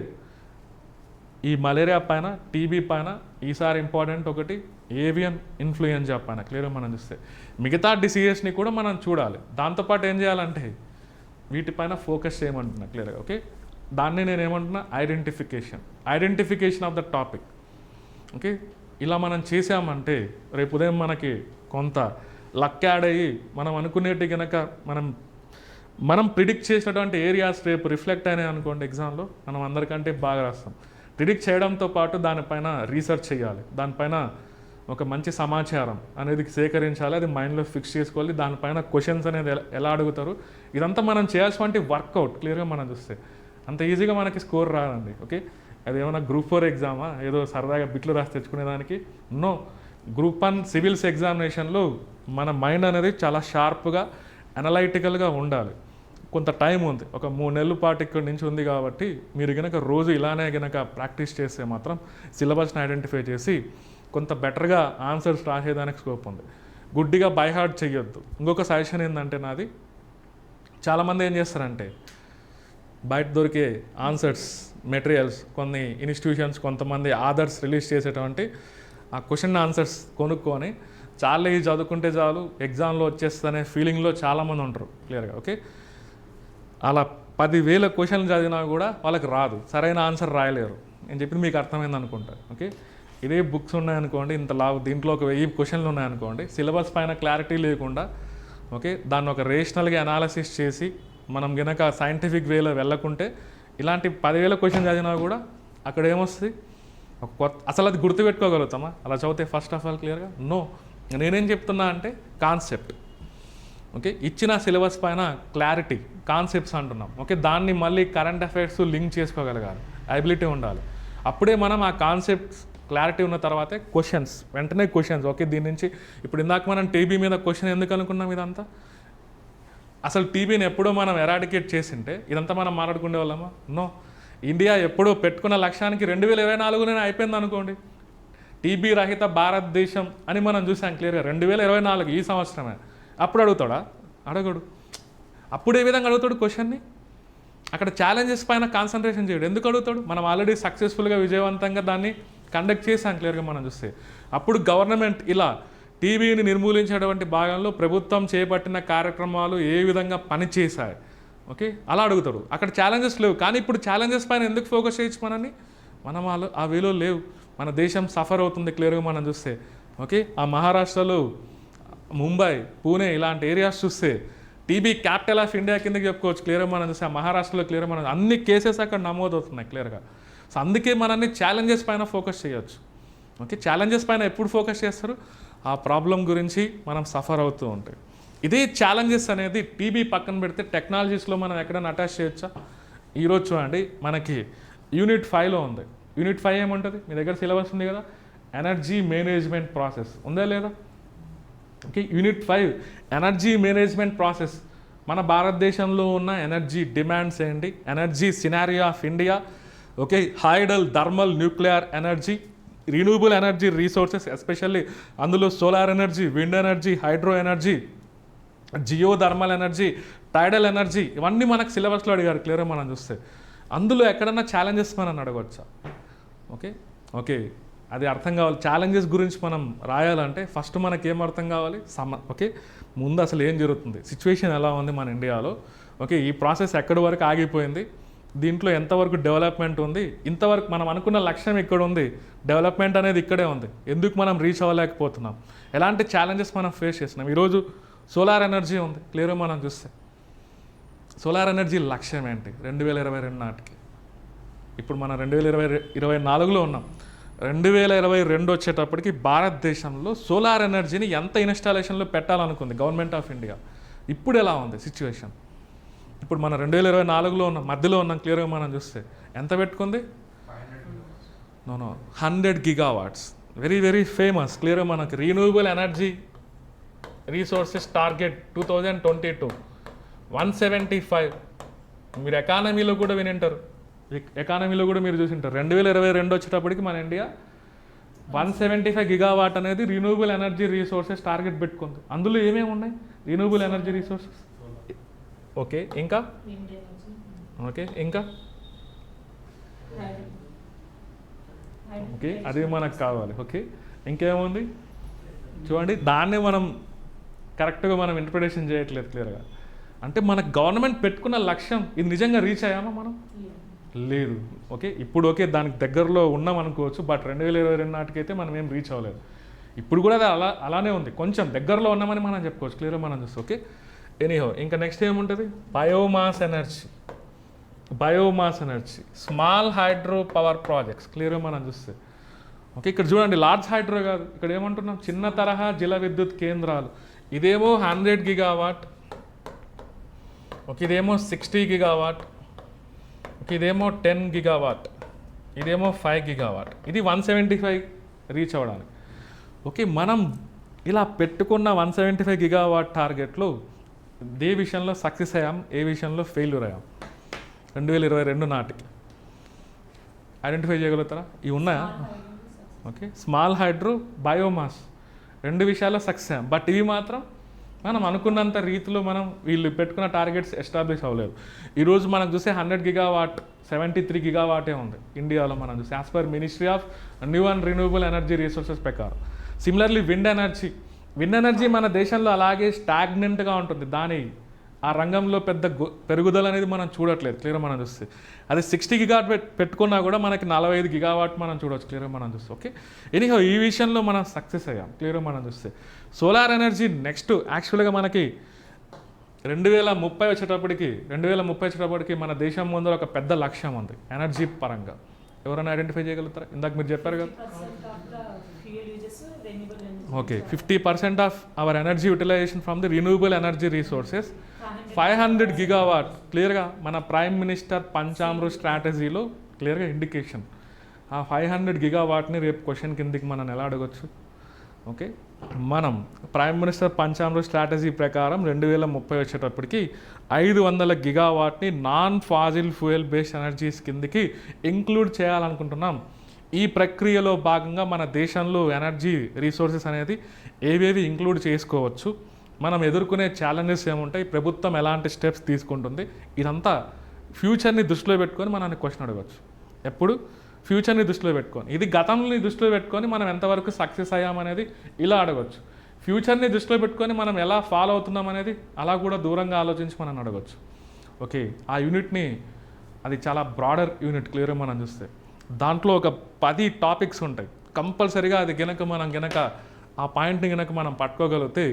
ఈ మలేరియా పైన, టీబీ పైన ఈసారి ఇంపార్టెంట్ ఒకటి ఏవియన్ ఇన్ఫ్లుయెంజా పైన క్లియర్గా మనం చూస్తే. మిగతా డిసీజెస్ని కూడా మనం చూడాలి. దాంతోపాటు ఏం చేయాలంటే వీటిపైన ఫోకస్ చేయమంటున్నా క్లియర్గా. ఓకే, దాన్ని నేను ఏమంటున్నా, identification of the topic. Okay, ఇలా మనం చేసామంటే రేపు ఉదయం మనకి కొంత లక్ యాడ్ అయ్యి మనం అనుకునేటి కనుక మనం ప్రిడిక్ట్ చేసినటువంటి ఏరియాస్ రేపు రిఫ్లెక్ట్ అయినాయి అనుకోండి ఎగ్జామ్లో, మనం అందరికంటే బాగా రాస్తాం. ప్రిడిక్ట్ చేయడంతో పాటు దానిపైన రీసెర్చ్ చేయాలి, దానిపైన ఒక మంచి సమాచారం అనేది సేకరించాలి, అది మైండ్లో ఫిక్స్ చేసుకోవాలి, దానిపైన క్వశ్చన్స్ అనేది ఎలా అడుగుతారు, ఇదంతా మనం చేయాల్సిన వర్కౌట్. క్లియర్గా మనం చూస్తే అంత ఈజీగా మనకి స్కోర్ రాదండి. ఓకే, అది ఏమైనా గ్రూప్ 4 ఎగ్జామా, ఏదో సరదాగా బిట్లు రాసి తెచ్చుకునేదానికి? నో. గ్రూప్ 1 సివిల్స్ ఎగ్జామినేషన్లో మన మైండ్ అనేది చాలా షార్ప్గా అనలైటికల్గా ఉండాలి. కొంత టైం ఉంది, ఒక 3 నెలల పాటు ఇక్కడి నుంచి ఉంది కాబట్టి మీరు కనుక రోజు ఇలానే కనుక ప్రాక్టీస్ చేస్తే మాత్రం సిలబస్ని ఐడెంటిఫై చేసి కొంత బెటర్గా ఆన్సర్స్ రాసేదానికి స్కోప్ ఉంది. గుడ్డిగా బై హార్ట్ చేయొద్దు. ఇంకొక సజెషన్ ఏంటంటే నాది, చాలామంది ఏం చేస్తారంటే బయట దొరికే ఆన్సర్స్ మెటీరియల్స్, కొన్ని ఇన్స్టిట్యూషన్స్, కొంతమంది ఆథర్స్ రిలీజ్ చేసేటువంటి ఆ క్వశ్చన్ ఆన్సర్స్ కొనుక్కొని చాలా ఇది చదువుకుంటే చాలు ఎగ్జామ్లో వచ్చేస్తనే ఫీలింగ్లో చాలామంది ఉంటారు క్లియర్గా. ఓకే, అలా 10,000 క్వశ్చన్లు చదివినా కూడా వాళ్ళకి రాదు, సరైన ఆన్సర్ రాయలేరు. నేను చెప్పింది మీకు అర్థమైంది అనుకుంటా. ఓకే, ఇదే బుక్స్ ఉన్నాయనుకోండి, ఇంత దీంట్లో ఒక 1000 క్వశ్చన్లు ఉన్నాయనుకోండి, సిలబస్ పైన క్లారిటీ లేకుండా ఓకే దాన్ని ఒక రేషనల్గా అనాలిసిస్ చేసి మనం గనక సైంటిఫిక్ వేలో వెళ్ళకుంటే ఇలాంటి 10,000 క్వశ్చన్ చదివినా కూడా అక్కడ ఏమొస్తుంది, ఒక కొత్త అసలు అది గుర్తుపెట్టుకోగలుగుతామా అలా చదివితే? ఫస్ట్ ఆఫ్ ఆల్ క్లియర్గా నో. నేనేం చెప్తున్నా అంటే కాన్సెప్ట్. ఓకే, ఇచ్చిన సిలబస్ పైన క్లారిటీ, కాన్సెప్ట్స్ అంటున్నాం. ఓకే, దాన్ని మళ్ళీ కరెంట్ అఫైర్స్ లింక్ చేసుకోగలగాలి, ఎబిలిటీ ఉండాలి. అప్పుడే మనం ఆ కాన్సెప్ట్స్ క్లారిటీ ఉన్న తర్వాతే క్వశ్చన్స్, వెంటనే క్వశ్చన్స్. ఓకే, దీని నుంచి ఇప్పుడు ఇందాక మనం టీబీ మీద క్వశ్చన్ ఎందుకు అనుకున్నాం? ఇదంతా అసలు టీబీని ఎప్పుడో మనం ఎరాడికేట్ చేసింటే ఇదంతా మనం మాట్లాడుకునే వాళ్ళమా? నో. ఇండియా ఎప్పుడో పెట్టుకున్న లక్ష్యానికి 2024లోనే అయిపోయింది అనుకోండి. టీబీ రహిత భారతదేశం అని మనం చూసాం క్లియర్గా 2024 ఈ సంవత్సరమే. అప్పుడు అడుగుతాడా? అడగడు. అప్పుడు ఏ విధంగా అడుగుతాడు క్వశ్చన్ని? అక్కడ ఛాలెంజెస్ పైన కాన్సన్ట్రేషన్ చేయడు. ఎందుకు అడుగుతాడు? మనం ఆల్రెడీ సక్సెస్ఫుల్గా విజయవంతంగా దాన్ని కండక్ట్ చేసాం క్లియర్గా మనం చూస్తే. అప్పుడు గవర్నమెంట్ ఇలా టీబీని నిర్మూలించేటువంటి భాగంలో ప్రభుత్వం చేపట్టిన కార్యక్రమాలు ఏ విధంగా పనిచేశాయి, ఓకే అలా అడుగుతాడు. అక్కడ ఛాలెంజెస్ లేవు, కానీ ఇప్పుడు ఛాలెంజెస్ పైన ఎందుకు ఫోకస్ చేయొచ్చు మనని? మనం ఆ వేలో లేవు. మన దేశం సఫర్ అవుతుంది క్లియర్గా మనం చూస్తే. ఓకే, ఆ మహారాష్ట్రలో ముంబై, పూణే ఇలాంటి ఏరియాస్ చూస్తే టీబీ క్యాపిటల్ ఆఫ్ ఇండియా కిందకి చెప్పుకోవచ్చు క్లియర్గా మనం చూస్తే. ఆ మహారాష్ట్రలో క్లియర్గా మనం అన్ని కేసెస్ అక్కడ నమోదవుతున్నాయి క్లియర్గా. సో అందుకే మనల్ని ఛాలెంజెస్ పైన ఫోకస్ చేయొచ్చు. ఓకే, ఛాలెంజెస్ పైన ఎప్పుడు ఫోకస్ చేస్తారు? ఆ ప్రాబ్లం గురించి మనం సఫర్ అవుతూ ఉంటాయి. ఇదే ఛాలెంజెస్ అనేది టీబీ పక్కన పెడితే టెక్నాలజీస్లో మనం ఎక్కడైనా అటాచ్ చేయొచ్చా? ఈరోజు చూడండి, మనకి యూనిట్ 5లో ఉంది. యూనిట్ 5 ఏముంటుంది? మీ దగ్గర సిలబస్ ఉంది కదా, ఎనర్జీ మేనేజ్మెంట్ ప్రాసెస్ ఉందా లేదా? Okay, unit 5 energy management process. మన భారతదేశంలో ఉన్న ఎనర్జీ డిమాండ్స్ ఏంటి, energy scenario of India, okay hydel, thermal, nuclear energy, renewable energy resources, especially అందులో solar energy, wind energy, hydro energy, geothermal energy, tidal energy, ఇవన్నీ మనకు సిలబస్లో అడిగారు క్లియర్గా మనం చూస్తే. అందులో ఎక్కడన్నా ఛాలెంజెస్ మనం అడగవచ్చా? ఓకే ఓకే అది అర్థం కావాలి. ఛాలెంజెస్ గురించి మనం రాయాలంటే ఫస్ట్ మనకి ఏం అర్థం కావాలి? ఓకే ముందు అసలు ఏం జరుగుతుంది, సిచ్యువేషన్ ఎలా ఉంది మన ఇండియాలో, ఓకే ఈ ప్రాసెస్ ఎక్కడి వరకు ఆగిపోయింది, దీంట్లో ఎంతవరకు డెవలప్మెంట్ ఉంది, ఇంతవరకు మనం అనుకున్న లక్ష్యం ఇక్కడ ఉంది, డెవలప్మెంట్ అనేది ఇక్కడే ఉంది, ఎందుకు మనం రీచ్ అవ్వలేకపోతున్నాం, ఎలాంటి ఛాలెంజెస్ మనం ఫేస్ చేస్తున్నాం. ఈరోజు సోలార్ ఎనర్జీ ఉంది క్లియర్గా మనం చూస్తే. సోలార్ ఎనర్జీ లక్ష్యం ఏంటి 2022 నాటికి? ఇప్పుడు మనం 2024లో ఉన్నాం. 2022 వచ్చేటప్పటికి భారతదేశంలో సోలార్ ఎనర్జీని ఎంత ఇన్స్టాలేషన్లో పెట్టాలనుకుంది గవర్నమెంట్ ఆఫ్ ఇండియా? ఇప్పుడు ఎలా ఉంది సిచ్యువేషన్? ఇప్పుడు మనం 2024లో ఉన్నాం, మధ్యలో ఉన్నాం క్లియర్గా మనం చూస్తే. ఎంత పెట్టుకుంది? 100 gigawatts. వెరీ వెరీ ఫేమస్ క్లియర్గా మనకి. Renewable energy resources target 2022 175. మీరు ఎకానమీలో కూడా వినింటారు, ఎకానమీలో కూడా మీరు చూసింటారు. 2022 వచ్చేటప్పటికి మన ఇండియా 175 gigawatt అనేది రిన్యూవబుల్ ఎనర్జీ రీసోర్సెస్ టార్గెట్ పెట్టుకుంది. అందులో ఏమేమి ఉన్నాయి? రిన్యూవబుల్ ఎనర్జీ రీసోర్సెస్, ఓకే ఇంకా ఓకే ఇంకా ఓకే అది మనకు కావాలి. ఓకే ఇంకేముంది చూడండి, దాన్నే మనం కరెక్ట్గా మనం ఇంటర్ప్రిటేషన్ చేయట్లేదు క్లియర్గా. అంటే మనకు గవర్నమెంట్ పెట్టుకున్న లక్ష్యం ఇది నిజంగా రీచ్ అయ్యామా మనం? లేదు. ఓకే, ఇప్పుడు ఓకే దానికి దగ్గరలో ఉన్నాం అనుకోవచ్చు, బట్ 2022 నాటికైతే మనం ఏం రీచ్ అవ్వలేదు. ఇప్పుడు కూడా అది అలానే ఉంది, కొంచెం దగ్గరలో ఉన్నామని మనం చెప్పుకోవచ్చు. క్లియర్గా మనం చూస్తే ఓకే. ఎనీహో ఇంకా నెక్స్ట్ ఏముంటుంది? Biomass energy, small hydro power projects. క్లియర్గా మనం చూస్తే ఓకే, ఇక్కడ చూడండి లార్జ్ హైడ్రో కాదు, ఇక్కడ ఏమంటున్నాం చిన్న తరహా జల విద్యుత్ కేంద్రాలు. ఇదేమో 100 గిగావాట్, ఓకే, ఇదేమో 60 గిగావాట్, ఓకే, ఇదేమో 10 గిగావాట్, ఇదేమో 5 గిగావాట్. ఇది 175 రీచ్ అవ్వడానికి. ఓకే, మనం ఇలా పెట్టుకున్న 175 గిగావాట్ టార్గెట్లు ఏ విషయంలో సక్సెస్ అయ్యాం, ఏ విషయంలో ఫెయిల్యూర్ అయ్యాం 2022 నాటికి ఐడెంటిఫై చేయగలుగుతారా? ఇవి ఉన్నాయా? ఓకే, స్మాల్ హైడ్రో, బయోమాస్ 2 విషయాల్లో సక్సెస్ అయ్యాం, బట్ ఇవి మాత్రం మనం అనుకున్నంత రీతిలో మనం వీళ్ళు పెట్టుకున్న టార్గెట్స్ ఎస్టాబ్లిష్ అవ్వలేదు. ఈరోజు మనకు చూస్తే 100 గిగావాట్ 73 గిగావాటే ఉంది ఇండియాలో మనం చూస్తే as per ministry of new and renewable energy resources ప్రకారం. సిమిలర్లీ విండ్ ఎనర్జీ మన దేశంలో అలాగే స్టాగ్నెంట్గా ఉంటుంది. ఆ రంగంలో పెద్ద పెరుగుదల అనేది మనం చూడట్లేదు. క్లియర్గా మనం చూస్తే అది 60 గిగావాట్ పెట్టుకున్నా కూడా మనకి 45 గిగావాట్ మనం చూడవచ్చు. క్లియర్గా మనం చూస్తే ఓకే. ఎనీహో ఈ విషయంలో మనం సక్సెస్ అయ్యాం. క్లియర్గా మనం చూస్తే సోలార్ ఎనర్జీ నెక్స్ట్ యాక్చువల్గా మనకి 2030 వచ్చేటప్పటికి మన దేశం ముందర ఒక పెద్ద లక్ష్యం ఉంది ఎనర్జీ పరంగా. ఎవరైనా ఐడెంటిఫై చేయగలుగుతారా? ఇందాక మీరు చెప్పారు కదా. Okay, 50% of our energy utilisation from the renewable energy resources 500 gigawatt. క్లియర్గా మన ప్రైమ్ మినిస్టర్ పంచామృత్ స్ట్రాటజీలో క్లియర్గా ఇండికేషన్. ఆ 500 గిగావాట్ని రేపు క్వశ్చన్ కిందికి మనం ఎలా అడగచ్చు? ఓకే, మనం ప్రైమ్ మినిస్టర్ పంచామృత్ స్ట్రాటజీ ప్రకారం 2030 వచ్చేటప్పటికి 500 గిగావాట్ని non fossil fuel based energies కిందికి ఇంక్లూడ్ చేయాలనుకుంటున్నాం. ఈ ప్రక్రియలో భాగంగా మన దేశంలో ఎనర్జీ రిసోర్సెస్ అనేది ఏవేవి ఇంక్లూడ్ చేసుకోవచ్చు, మనం ఎదుర్కొనే ఛాలెంజెస్ ఏముంటాయి, ప్రభుత్వం ఎలాంటి స్టెప్స్ తీసుకుంటుంది, ఇదంతా ఫ్యూచర్ని దృష్టిలో పెట్టుకొని మనల్ని క్వశ్చన్ అడగవచ్చు. ఎప్పుడు ఫ్యూచర్ని దృష్టిలో పెట్టుకొని, ఇది గతంని దృష్టిలో పెట్టుకొని మనం ఎంతవరకు సక్సెస్ అయ్యామనేది ఇలా అడగవచ్చు. ఫ్యూచర్ని దృష్టిలో పెట్టుకొని మనం ఎలా ఫాలో అవుతున్నాం అనేది అలా కూడా దూరంగా ఆలోచించి మనం అడగవచ్చు. ఓకే, ఆ యూనిట్ని అది చాలా బ్రాడర్ యూనిట్. క్లియర్గా మనం చూస్తే దాంట్లో ఒక 10 టాపిక్స్ ఉంటాయి. కంపల్సరీగా అది గనక ఆ పాయింట్ని గనక మనం పట్టుకోగలిగితే,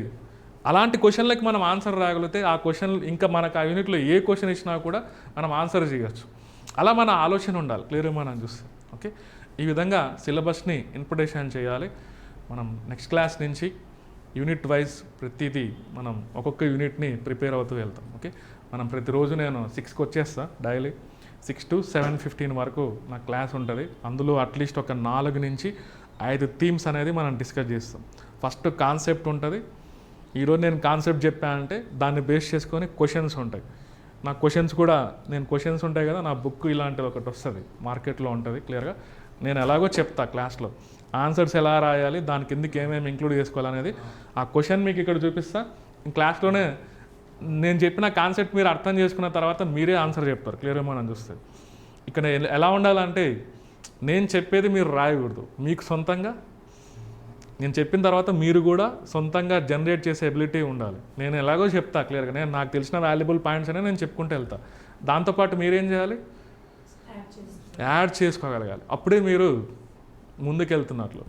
అలాంటి క్వశ్చన్లకి మనం ఆన్సర్ రాగలిగితే ఆ క్వశ్చన్ ఇంకా మనకు ఆ యూనిట్లో ఏ క్వశ్చన్ ఇచ్చినా కూడా మనం ఆన్సర్ చేయవచ్చు. అలా మన ఆలోచన ఉండాలి. క్లియర్గా మనం చూస్తే ఓకే. ఈ విధంగా సిలబస్ని ఇంప్లిమెంటేషన్ చేయాలి. మనం నెక్స్ట్ క్లాస్ నుంచి యూనిట్ వైజ్ ప్రతిదీ మనం ఒక్కొక్క యూనిట్ని ప్రిపేర్ అవుతూ వెళ్తాం. ఓకే, మనం ప్రతిరోజు నేను 6కి వచ్చేస్తా. డైలీ 6 to 7:15 వరకు నా క్లాస్ ఉంటుంది. అందులో అట్లీస్ట్ ఒక 4 నుంచి 5 థీమ్స్ అనేది మనం డిస్కస్ చేస్తాం. ఫస్ట్ కాన్సెప్ట్ ఉంటుంది. ఈరోజు నేను కాన్సెప్ట్ చెప్పానంటే దాన్ని బేస్ చేసుకొని క్వశ్చన్స్ ఉంటాయి. నా క్వశ్చన్స్ కూడా క్వశ్చన్స్ ఉంటాయి కదా, నా బుక్ ఇలాంటిది ఒకటి వస్తుంది, మార్కెట్లో ఉంటుంది. క్లియర్గా నేను ఎలాగో చెప్తా క్లాస్లో ఆన్సర్స్ ఎలా రాయాలి, దాని కిందకి ఏమేమి ఇంక్లూడ్ చేసుకోవాలనేది ఆ క్వశ్చన్ మీకు ఇక్కడ చూపిస్తా. క్లాస్లోనే నేను చెప్పిన కాన్సెప్ట్ మీరు అర్థం చేసుకున్న తర్వాత మీరే ఆన్సర్ చెప్తారు. క్లియర్గా మనం చూస్తే ఇక్కడ ఎలా ఉండాలంటే నేను చెప్పేది మీరు రాయకూడదు, మీకు సొంతంగా నేను చెప్పిన తర్వాత మీరు కూడా సొంతంగా జనరేట్ చేసే ఎబిలిటీ ఉండాలి. నేను ఎలాగో చెప్తా క్లియర్గా, నాకు తెలిసిన వాల్యుబుల్ పాయింట్స్ అనేది నేను చెప్పుకుంటూ వెళ్తా. దాంతోపాటు మీరేం చేయాలి, యాడ్ చేసుకోగలగాలి. అప్పుడే మీరు ముందుకెళ్తున్నట్లు.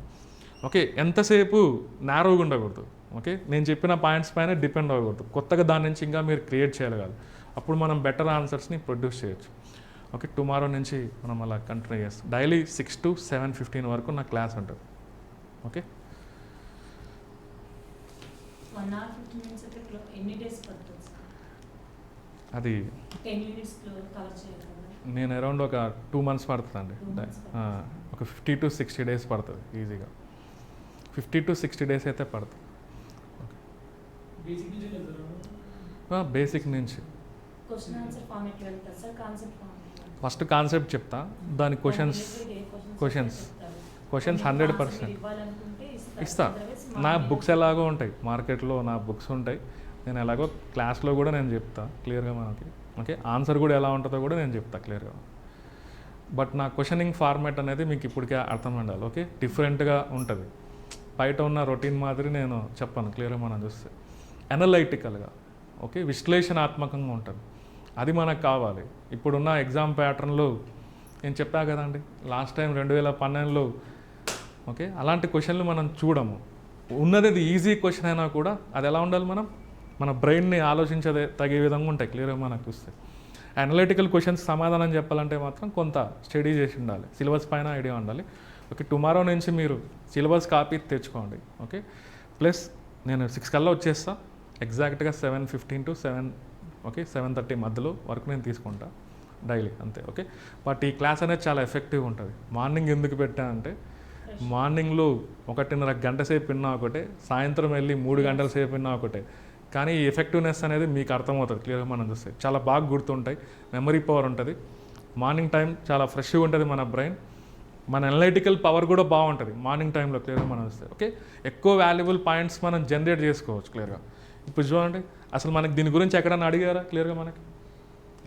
ఓకే, ఎంతసేపు నారోగా ఉండకూడదు. ఓకే, నేను చెప్పిన పాయింట్స్ పైన డిపెండ్ అవ్వకూడదు, కొత్తగా దాని నుంచి ఇంకా మీరు క్రియేట్ చేయగలగాలి. అప్పుడు మనం బెటర్ ఆన్సర్స్ని ప్రొడ్యూస్ చేయొచ్చు. ఓకే, టుమారో నుంచి మనం అలా కంటిన్యూ చేస్తాం. డైలీ 6 to 7:15 వరకు నా క్లాస్ ఉంటుంది. ఓకే, 1 hour 15 minutes ఎన్ని డేస్ పడుతుంది? అది 10 minutesలో కవర్ చేయాలి. నేను అరౌండ్ ఒక 2 months పడుతుందండి. ఒక 50 to 60 days పడుతుంది ఈజీగా. 50 to 60 days అయితే పడుతుంది. బేసిక్ నుంచి ఫస్ట్ కాన్సెప్ట్ చెప్తా, దాని క్వశ్చన్స్ 100% ఇస్తా. నా బుక్స్ ఎలాగో ఉంటాయి, మార్కెట్లో నా బుక్స్ ఉంటాయి. నేను ఎలాగో క్లాస్లో కూడా నేను చెప్తా క్లియర్గా మనకి. ఓకే, ఆన్సర్ కూడా ఎలా ఉంటుందో కూడా నేను చెప్తా క్లియర్గా. బట్ నా క్వశ్చనింగ్ ఫార్మాట్ అనేది మీకు ఇప్పటికే అర్థం ఉండాలి. ఓకే, డిఫరెంట్గా ఉంటుంది, బయట ఉన్న రొటీన్ మాదిరి నేను చెప్పాను. క్లియర్గా మనం చూస్తే అనలైటికల్గా. ఓకే, విశ్లేషణాత్మకంగా ఉంటుంది. అది మనకు కావాలి. ఇప్పుడున్న ఎగ్జామ్ ప్యాటర్న్లో నేను చెప్పా కదండి లాస్ట్ టైం 2012లో, ఓకే, అలాంటి క్వశ్చన్లు మనం చూడము. ఉన్నది ఈజీ క్వశ్చన్ అయినా కూడా అది ఎలా ఉండాలి, మన బ్రెయిన్ని ఆలోచించదే తగే విధంగా ఉంటాయి క్లియర్గా మనకు చూస్తే. అనలిటికల్ క్వశ్చన్స్ సమాధానం చెప్పాలంటే మాత్రం కొంత స్టడీ చేసి ఉండాలి, సిలబస్ పైన ఐడియా ఉండాలి. ఓకే, టుమారో నుంచి మీరు సిలబస్ కాపీ తెచ్చుకోండి. ఓకే, ప్లస్ నేను 6 కల్లా వచ్చేస్తా, ఎగ్జాక్ట్గా 7:15 to 7:30 మధ్యలో వరకు నేను తీసుకుంటా డైలీ, అంతే. ఓకే, బట్ ఈ క్లాస్ అనేది చాలా ఎఫెక్టివ్ ఉంటుంది. మార్నింగ్ ఎందుకు పెట్టా అంటే మార్నింగ్లో 1.5 గంట సేపు విన్నా ఒకటే, సాయంత్రం వెళ్ళి 3 గంటల సేపు విన్నా ఒకటే, కానీ ఈ ఎఫెక్టివ్నెస్ అనేది మీకు అర్థమవుతుంది క్లియర్గా మనం చూస్తే. చాలా బాగా గుర్తుంటాయి, మెమరీ పవర్ ఉంటుంది. మార్నింగ్ టైం చాలా ఫ్రెష్గా ఉంటుంది మన బ్రెయిన్, మన అనలైటికల్ పవర్ కూడా బాగుంటుంది మార్నింగ్ టైంలో క్లియర్గా మనం చూస్తే. ఓకే, ఎక్కువ వాల్యుబుల్ పాయింట్స్ మనం జనరేట్ చేసుకోవచ్చు క్లియర్గా. ఇప్పుడు చూడండి, అసలు మనకి దీని గురించి ఎక్కడన్నా అడిగారా క్లియర్గా? మనకి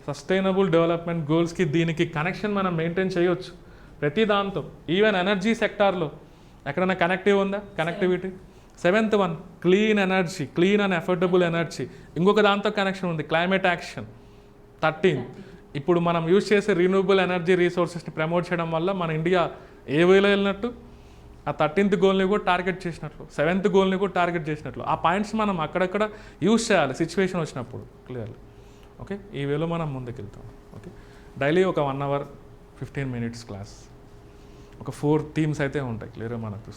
సస్టైనబుల్ డెవలప్మెంట్ గోల్స్కి దీనికి కనెక్షన్ మనం మెయింటైన్ చేయొచ్చు ప్రతి దాంతో. ఈవెన్ ఎనర్జీ సెక్టార్లో ఎక్కడైనా కనెక్టివ్ ఉందా? Connectivity 7th one clean energy, clean and affordable energy. ఇంకొక దాంతో కనెక్షన్ ఉంది, క్లైమేట్ యాక్షన్ 13. ఇప్పుడు మనం యూజ్ చేసే రిన్యూవబుల్ ఎనర్జీ రీసోర్సెస్ని ప్రమోట్ చేయడం వల్ల మన ఇండియా ఏ వేలో వెళ్ళినట్టు, ఆ 13th గోల్ని కూడా టార్గెట్ చేసినట్లు, 7th గోల్ని కూడా టార్గెట్ చేసినట్లు. ఆ పాయింట్స్ మనం అక్కడక్కడ యూజ్ చేయాలి సిచ్యువేషన్ వచ్చినప్పుడు క్లియర్లీ. ఓకే, ఈ వేలో మనం ముందుకెళ్తాం. ఓకే, డైలీ ఒక 1 hour 15 minutes క్లాస్, ఒక 4 themes అయితే ఉంటాయి క్లియర్గా మనకు.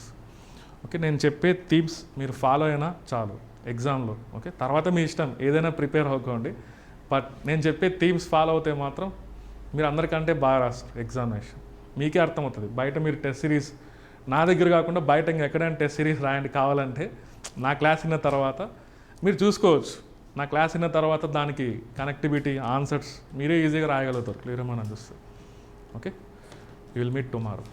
ఓకే, నేను చెప్పే థీమ్స్ మీరు ఫాలో అయినా చాలు ఎగ్జామ్లో. ఓకే, తర్వాత మీ ఇష్టం ఏదైనా ప్రిపేర్ అవ్వకండి, బట్ నేను చెప్పే థీమ్స్ ఫాలో అవుతే మాత్రం మీరు అందరికంటే బాగా రాస్తారు ఎగ్జామినేషన్. మీకే అర్థమవుతుంది. బయట మీరు టెస్ట్ సిరీస్ నా దగ్గర కాకుండా బయట ఎక్కడైనా టెస్ట్ సిరీస్ రాయండి కావాలంటే, నా క్లాస్ విన్న తర్వాత మీరు చూసుకోవచ్చు. నా క్లాస్ విన్న తర్వాత దానికి కనెక్టివిటీ, ఆన్సర్స్ మీరే ఈజీగా రాయగలుగుతారు క్లియర్గా మనం చూస్తే. Okay, you will meet tomorrow.